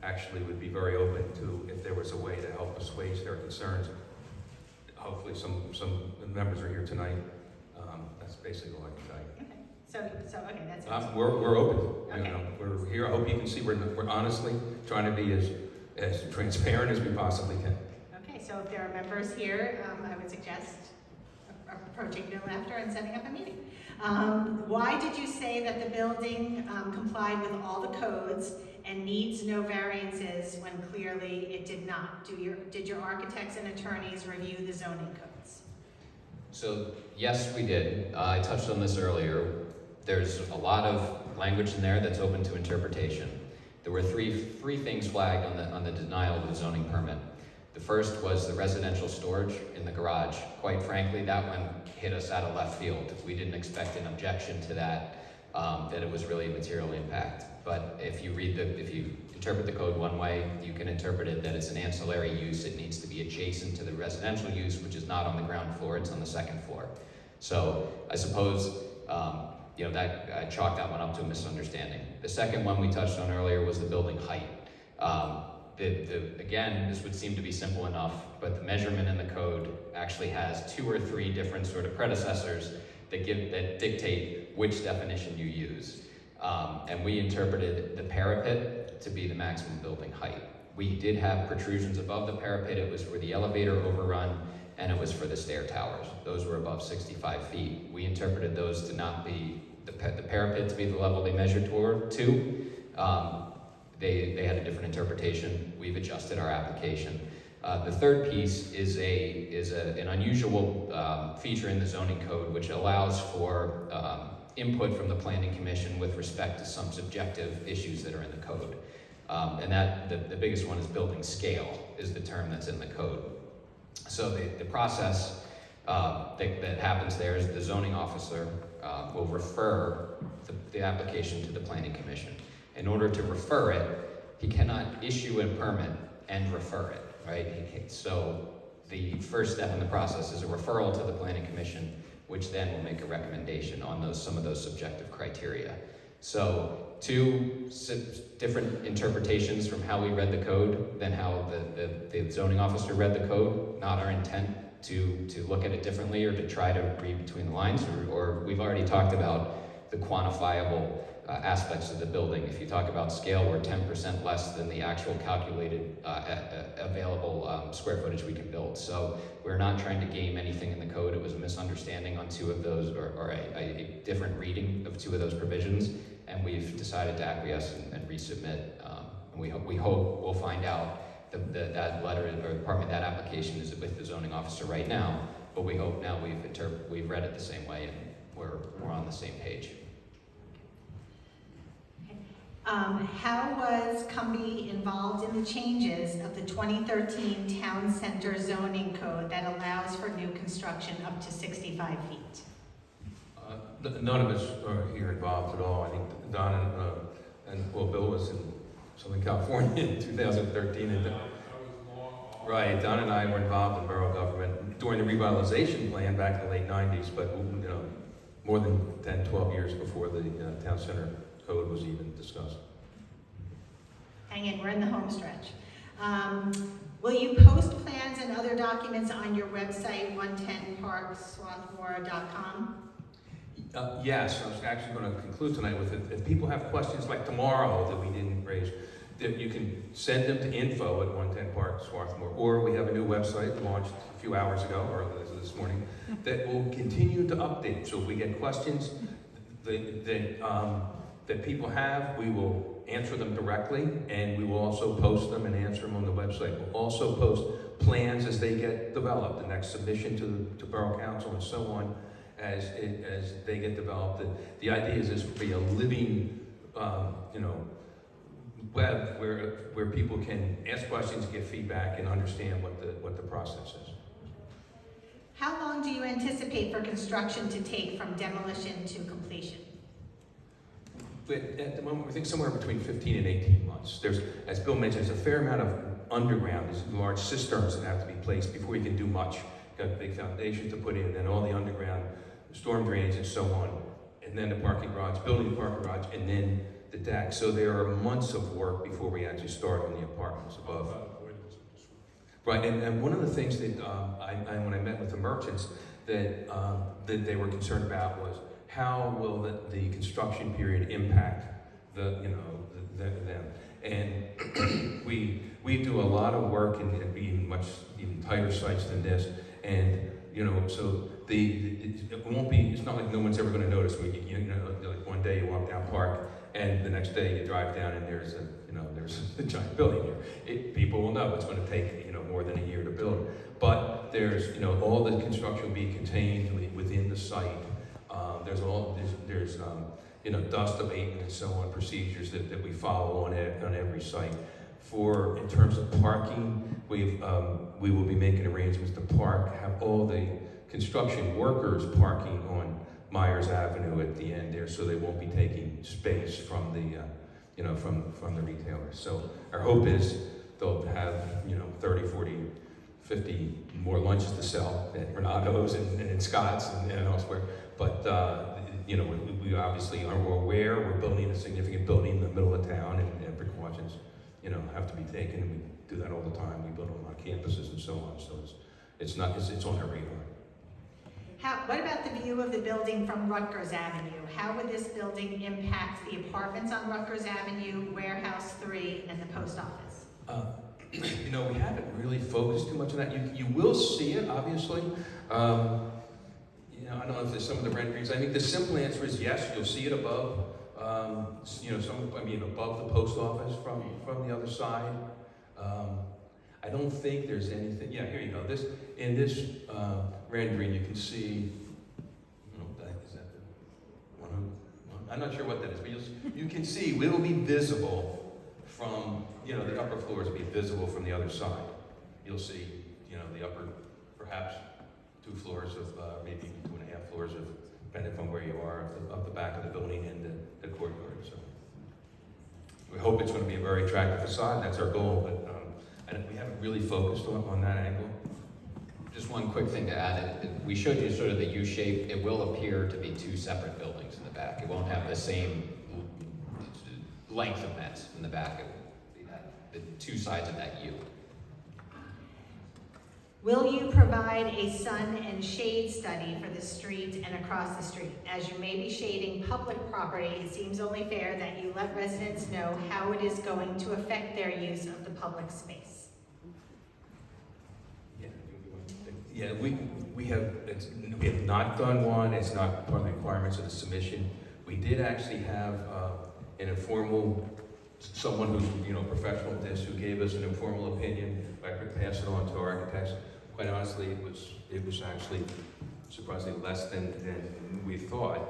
actually would be very open to, if there was a way to help assuage their concerns. Hopefully some members are here tonight. That's basically all I can tell you. Okay, so okay, that's it. We're open. Okay. We're here. I hope you can see we're honestly trying to be as transparent as we possibly can. Okay, so if there are members here, I would suggest approaching them after and setting up a meeting. Why did you say that the building complied with all the codes and needs no variances when clearly it did not? Did your architects and attorneys review the zoning codes? So yes, we did. I touched on this earlier. There's a lot of language in there that's open to interpretation. There were three things flagged on the denial of the zoning permit. The first was the residential storage in the garage. Quite frankly, that one hit us out of left field. We didn't expect an objection to that, that it was really a material impact. But if you interpret the code one way, you can interpret it that it's an ancillary use. It needs to be adjacent to the residential use, which is not on the ground floor, it's on the second floor. So I suppose, that I chalked that one up to a misunderstanding. The second one we touched on earlier was the building height. Again, this would seem to be simple enough, but the measurement in the code actually has 2 or 3 different sort of predecessors that dictate which definition you use. And we interpreted the parapet to be the maximum building height. We did have protrusions above the parapet. It was for the elevator overrun, and it was for the stair towers. Those were above 65 feet. We interpreted those to not be, the parapet to be the level they measured to. They had a different interpretation. We've adjusted our application. The third piece is an unusual feature in the zoning code, which allows for input from the planning commission with respect to some subjective issues that are in the code. And that the biggest one is building scale, is the term that's in the code. So the process that happens there is the zoning officer will refer the application to the planning commission. In order to refer it, he cannot issue a permit and refer it, right? So the first step in the process is a referral to the planning commission, which then will make a recommendation on some of those subjective criteria. So 2 different interpretations from how we read the code than how the zoning officer read the code. Not our intent to look at it differently or to try to read between the lines, or we've already talked about the quantifiable aspects of the building. If you talk about scale, we're 10% less than the actual calculated available square footage we can build. So we're not trying to game anything in the code. It was a misunderstanding on 2 of those, or a different reading of 2 of those provisions, and we've decided to acquiesce and resubmit. And we hope we'll find out that letter, or pardon me, that application is with the zoning officer right now, but we hope now we've read it the same way and we're on the same page. How was Cumbie involved in the changes of the 2013 Town Center zoning code that allows for new construction up to 65 feet? None of us are here involved at all. I think Don and Bill was in Southern California in 2013. And right, Don and I were involved in borough government during the revitalization plan back in the late 90s, but more than 10, 12 years before the Town Center code was even discussed. Hang in, we're in the home stretch. Will you post plans and other documents on your website, 110parkswarthmore.com? Yes, I was actually going to conclude tonight with it. If people have questions like tomorrow that we didn't raise, that you can send them to info@110parkswarthmore, or we have a new website launched a few hours ago, or this morning, that will continue to update. So if we get questions that people have, we will answer them directly, and we will also post them and answer them on the website. We'll also post plans as they get developed, the next submission to Borough Council and so on, as they get developed. The idea is this will be a living, web where people can ask questions, get feedback, and understand what the process is. How long do you anticipate for construction to take from demolition to completion? But at the moment, we think somewhere between 15 and 18 months. There's, as Bill mentioned, there's a fair amount of underground, these large cisterns that have to be placed before you can do much. Got a big foundation to put in, then all the underground storm drains and so on, and then the parking garage, building the parking garage, and then the deck. So there are months of work before we actually start on the apartments above. Right, and one of the things that when I met with the merchants that they were concerned about was how will the construction period impact them. And we do a lot of work in being much even tighter sites than this, and so it won't be. It's not like no one's ever going to notice. Like one day you walk down Park, and the next day you drive down, and there's a giant building here. People will know it's going to take more than a year to build. But there's all the construction will be contained within the site. There's dust abatement and so on procedures that we follow on every site. In terms of parking, we will be making arrangements to have all the construction workers parking on Myers Avenue at the end there, so they won't be taking space from the, from the retailers. So our hope is they'll have, 30, 40, 50 more lunches to sell at Renato's and in Scott's and elsewhere. But, we obviously are more aware we're building a significant building in the middle of town, and precautions, have to be taken, and we do that all the time. We build on our campuses and so on, so it's on our radar. What about the view of the building from Rutgers Avenue? How would this building impact the apartments on Rutgers Avenue, Warehouse 3, and the post office? We haven't really focused too much on that. You will see it, obviously. I don't know if there's some of the renderings. I think the simple answer is yes, you'll see it above, above the post office from the other side. I don't think there's anything. Yeah, here you go. In this rendering, you can see. Is that the one? I'm not sure what that is, but you can see it will be visible from the upper floors will be visible from the other side. You'll see the upper, perhaps 2 floors of maybe 2.5 floors of, depending on where you are, of the back of the building and the courtyard. So we hope it's going to be a very attractive facade. That's our goal, but we haven't really focused on that angle. Just one quick thing to add, we showed you sort of the U shape. It will appear to be 2 separate buildings in the back. It won't have the same length of fence in the back. It will be the 2 sides of that U. Will you provide a sun and shade study for the street and across the street? As you may be shading public property, it seems only fair that you let residents know how it is going to affect their use of the public space. Yeah, we have not done one. It's not part of the requirements of the submission. We did actually have an informal, someone who's professional at this, who gave us an informal opinion. I could pass it on to our architects. Quite honestly, it was actually surprisingly less than we thought.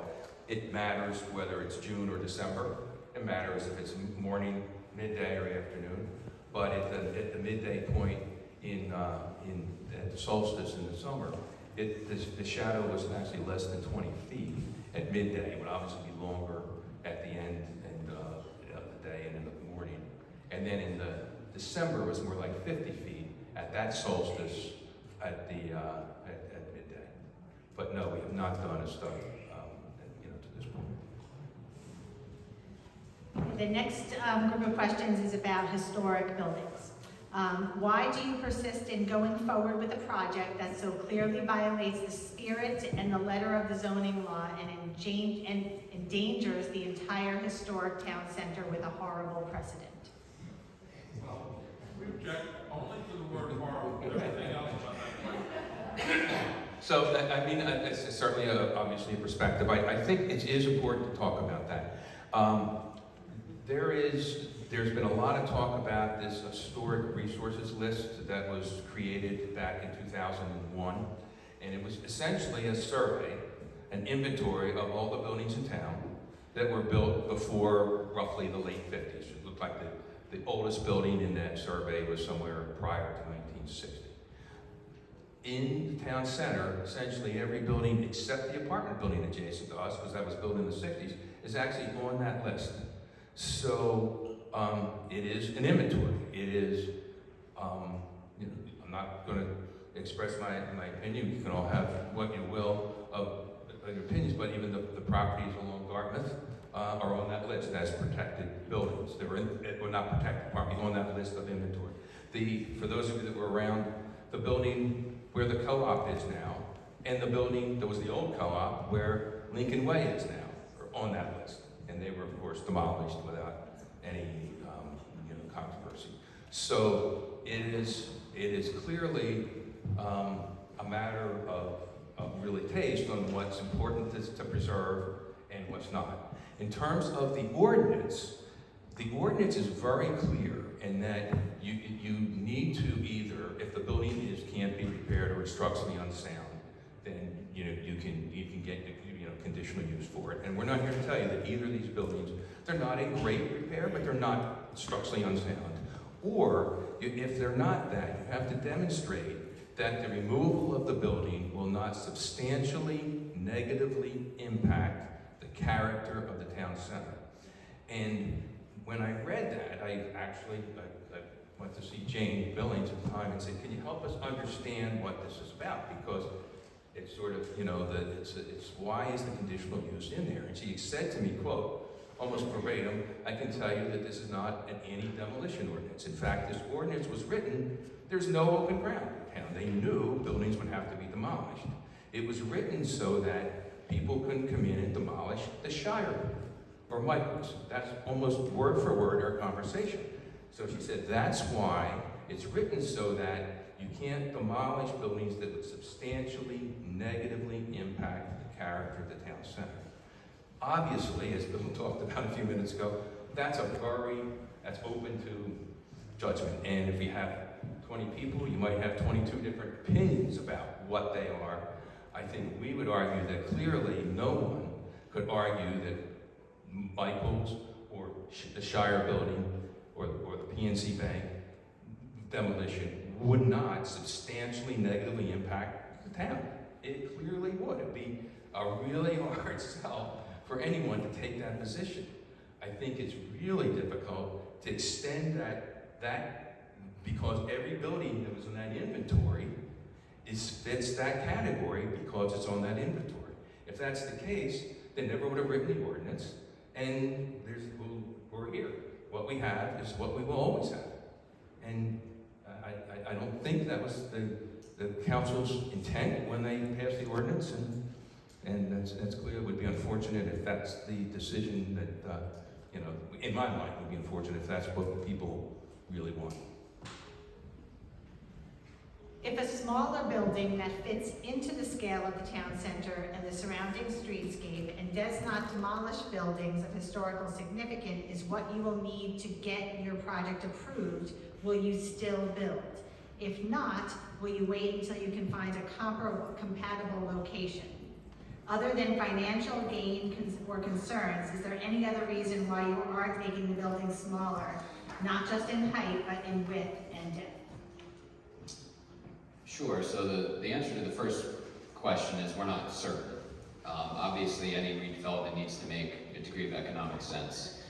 It matters whether it's June or December. It matters if it's morning, midday, or afternoon. But at the midday point at the solstice in the summer, the shadow was actually less than 20 feet at midday. It would obviously be longer at the end of the day and in the morning. And then in the December, it was more like 50 feet at that solstice at midday. But no, we have not done a study, to this point. The next group of questions is about historic buildings. Why do you persist in going forward with a project that so clearly violates the spirit and the letter of the zoning law and endangers the entire historic town center with a horrible precedent? Well, we object only to the word horrible. Everything else about that question. So, it's certainly obviously a perspective. I think it is important to talk about that. There's been a lot of talk about this historic resources list that was created back in 2001, and it was essentially a survey, an inventory of all the buildings in town that were built before roughly the late 50s. It looked like the oldest building in that survey was somewhere prior to 1960. In the town center, essentially every building except the apartment building adjacent to us, because that was built in the 60s, is actually on that list. So it is an inventory. It is, I'm not going to express my opinion. You can all have what you will of your opinions, but even the properties along Dartmouth are on that list as protected buildings. They were not protected properties on that list of inventory. For those of you that were around, the building where the co-op is now, and the building that was the old co-op where Lincoln Way is now, are on that list. And they were, of course, demolished without any controversy. So it is clearly a matter of really taste on what's important to preserve and what's not. In terms of the ordinance is very clear in that you need to either, if the building can't be repaired or it's structurally unsound, then you can get conditional use for it. And we're not here to tell you that either of these buildings, they're not in great repair, but they're not structurally unsound. Or if they're not that, you have to demonstrate that the removal of the building will not substantially negatively impact the character of the town center. And when I read that, I went to see Jane Billings at the time and said, can you help us understand what this is about? Because it's sort of, you know, it's why is the conditional use in there? And she said to me, quote, almost verbatim, I can tell you that this is not an anti-demolition ordinance. In fact, this ordinance was written, there's no open ground in town. They knew buildings would have to be demolished. It was written so that people couldn't come in and demolish the Shire or Michael's. That's almost word for word our conversation. So she said, that's why it's written so that you can't demolish buildings that would substantially negatively impact the character of the town center. Obviously, as Bill talked about a few minutes ago, that's open to judgment. And if you have 20 people, you might have 22 different opinions about what they are. I think we would argue that clearly no one could argue that Michael's or the Shire building or the PNC Bank demolition would not substantially negatively impact the town. It clearly would. It'd be a really hard sell for anyone to take that position. I think it's really difficult to extend that because every building that was in that inventory fits that category because it's on that inventory. If that's the case, they never would have written the ordinance, and we're here. What we have is what we will always have. And I don't think that was the council's intent when they passed the ordinance, and that's clear. It would be unfortunate if that's the decision that, in my mind, it would be unfortunate if that's what people really want. If a smaller building that fits into the scale of the town center and the surrounding streetscape and does not demolish buildings of historical significance is what you will need to get your project approved, will you still build? If not, will you wait until you can find a compatible location? Other than financial gain or concerns, is there any other reason why you aren't making the building smaller, not just in height, but in width and depth? Sure, so the answer to the first question is we're not certain. Obviously, any redevelopment needs to make a degree of economic sense.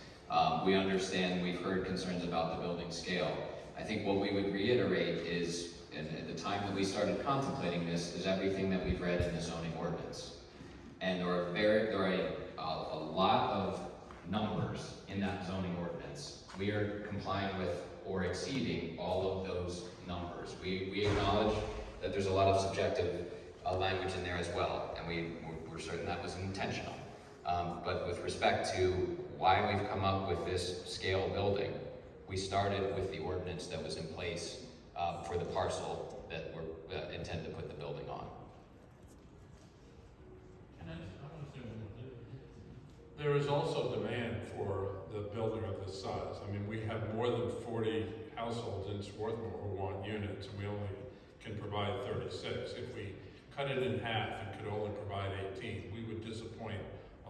We understand, we've heard concerns about the building scale. I think what we would reiterate is, and at the time that we started contemplating this, is everything that we've read in the zoning ordinance. And there are a lot of numbers in that zoning ordinance. We are complying with or exceeding all of those numbers. We acknowledge that there's a lot of subjective language in there as well, and we're certain that was intentional. But with respect to why we've come up with this scale building, we started with the ordinance that was in place for the parcel that we're intended to put the building on. There is also demand for the building of this size. I mean, we have more than 40 households in Swarthmore who want units, and we only can provide 36. If we cut it in half and could only provide 18, we would disappoint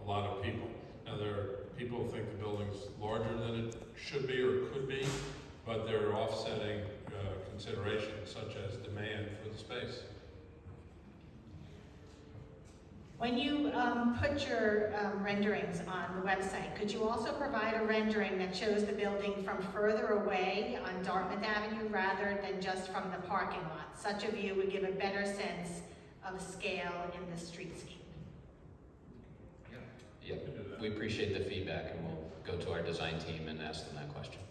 a lot of people. Now, there are people who think the building's larger than it should be or could be, but there are offsetting considerations such as demand for the space. When you put your renderings on the website, could you also provide a rendering that shows the building from further away on Dartmouth Avenue rather than just from the parking lot? Such a view would give a better sense of scale in the streetscape. Yeah, we appreciate the feedback, and we'll go to our design team and ask them that question.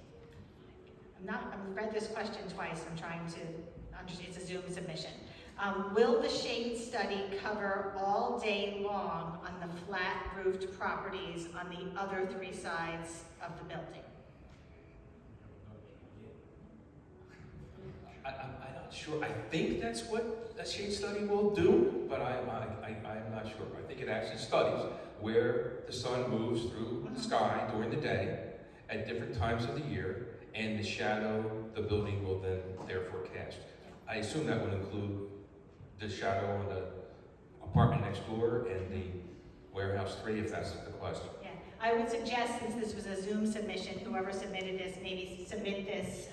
I've read this question twice. I'm trying to understand. It's a Zoom submission. Will the shade study cover all day long on the flat roofed properties on the other three sides of the building? I'm not sure. I think that's what a shade study will do, but I'm not sure. I think it actually studies where the sun moves through the sky during the day at different times of the year, and the shadow the building will then therefore cast. I assume that would include the shadow on the apartment next door and the warehouse 3, if that's the question. Yeah, I would suggest, since this was a Zoom submission, whoever submitted this, maybe submit this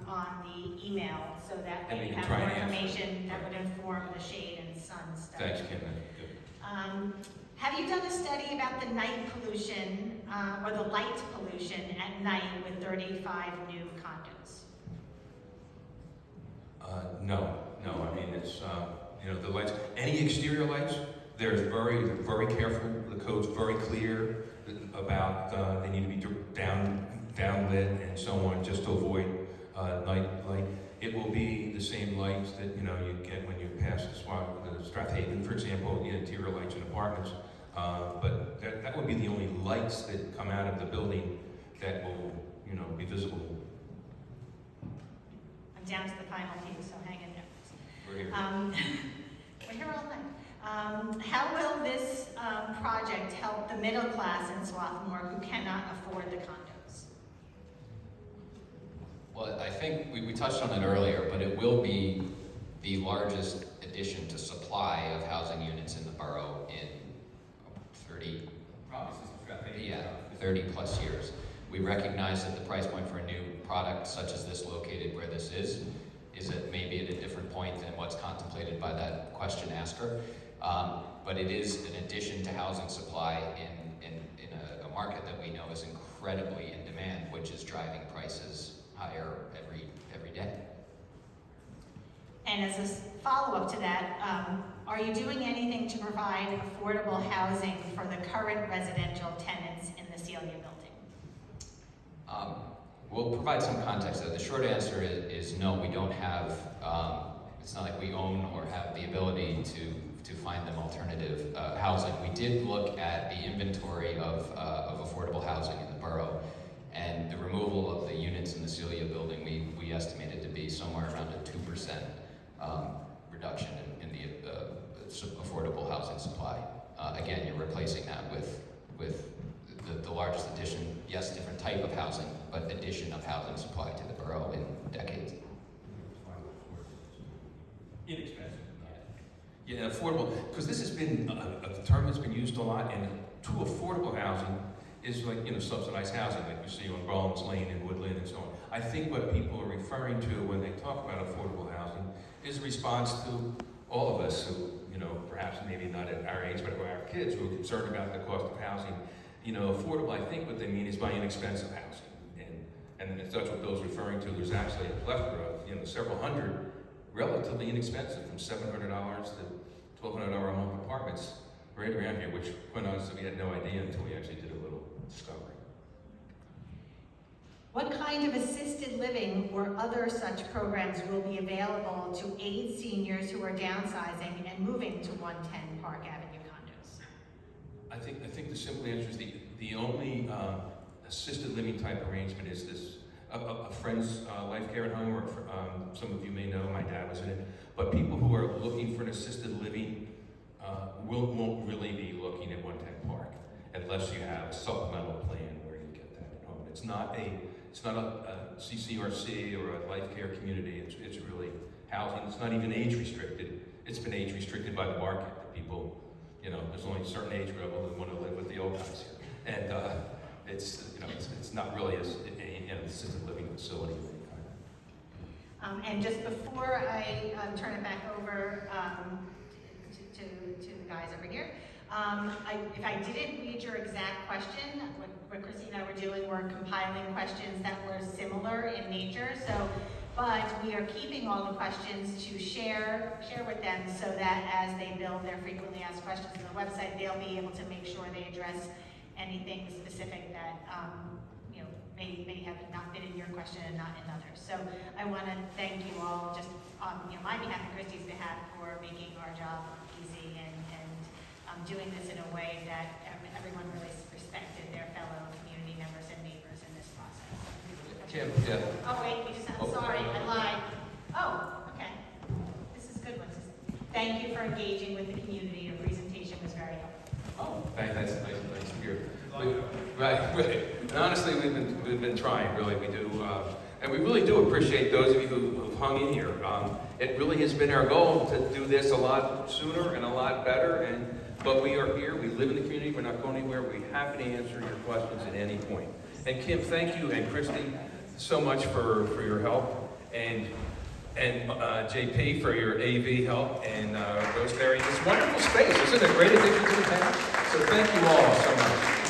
on the email, so that And way we you can have try more and answer. information that would inform the shade and sun study. Thanks, Kim. Good. Have you done a study about the night pollution, or the light pollution at night with 35 new condos? No, I mean, it's, the lights, any exterior lights, there's very careful, the code's very clear about, they need to be downlit and so on, just to avoid, night light. It will be the same lights that, you get when you pass the Strathaven, for example, the interior lights in apartments. But that would be the only lights that come out of the building that will, be visible. I'm down to the final few, so hang in there. We're here. We're here all night. How will this project help the middle class in Swarthmore who cannot afford the condos? Well, I think we touched on it earlier, but it will be the largest addition to supply of housing units in the borough in 30, Probably since the Strathaven. yeah, 30 plus years. We recognize that the price point for a new product such as this located where this is at maybe at a different point than what's contemplated by that question asker. But it is an addition to housing supply in a market that we know is incredibly in demand, which is driving prices higher every day. And as a follow-up to that, are you doing anything to provide affordable housing for the current residential tenants in the Celia building? We'll provide some context though. The short answer is no, we don't have, it's not like we own or have the ability to find them alternative housing. We did look at the inventory of affordable housing in the borough, and the removal of the units in the Celia building, we estimated to be somewhere around a 2% reduction in the affordable housing supply. Again, you're replacing that with the largest addition, yes, different type of housing, but addition of housing supply to the borough in decades. Inexpensive. Yeah, affordable, because this has been a term that's been used a lot, and to affordable housing is like, subsidized housing, like you see on Rollins Lane and Woodland and so on. I think what people are referring to when they talk about affordable housing is a response to all of us who, perhaps maybe not at our age, but our kids who are concerned about the cost of housing. Affordable, I think what they mean is by inexpensive housing. And if that's what Bill's referring to, there's actually a plethora of, several hundred relatively inexpensive, from $700 to $1,200 a month apartments right around here, which, quite honestly, we had no idea until we actually did a little discovery. What kind of assisted living or other such programs will be available to aid seniors who are downsizing and moving to 110 Park Avenue condos? I think the simple answer is the only assisted living type arrangement is this, a friend's life care at home, or some of you may know, my dad was in it, but people who are looking for an assisted living won't really be looking at 110 Park unless you have a supplemental plan where you get that at home. It's not a CCRC or a life care community. It's really housing. It's not even age restricted. It's been age restricted by the market. That people, there's only a certain age level that want to live with the old guys here, and it's not really an assisted living facility of any kind. And just before I turn it back over to the guys over here, if I didn't read your exact question, what Christine and I were doing, we're compiling questions that were similar in nature. But we are keeping all the questions to share with them, so that as they build their frequently asked questions on the website, they'll be able to make sure they address anything specific that may have not been in your question and not in others. So I want to thank you all, just on my behalf and Christy's behalf, for making our job easy and doing this in a way that everyone really respected their fellow community members and neighbors in this process. Kim, yeah. Oh wait, sorry, I lied. Oh, okay. This is good one. Thank you for engaging with the community. Your presentation was very helpful. Oh, that's nice to hear. Right. And honestly, we've been trying, really. We do, and we really do appreciate those of you who've hung in here. It really has been our goal to do this a lot sooner and a lot better, and but we are here, we live in the community, we're not going anywhere, we're happy to answer your questions at any point. And Kim, thank you, and Christy, so much for your help, and JP for your AV help, and Rosemary, this wonderful space. Isn't it a great addition to the town? So thank you all so much.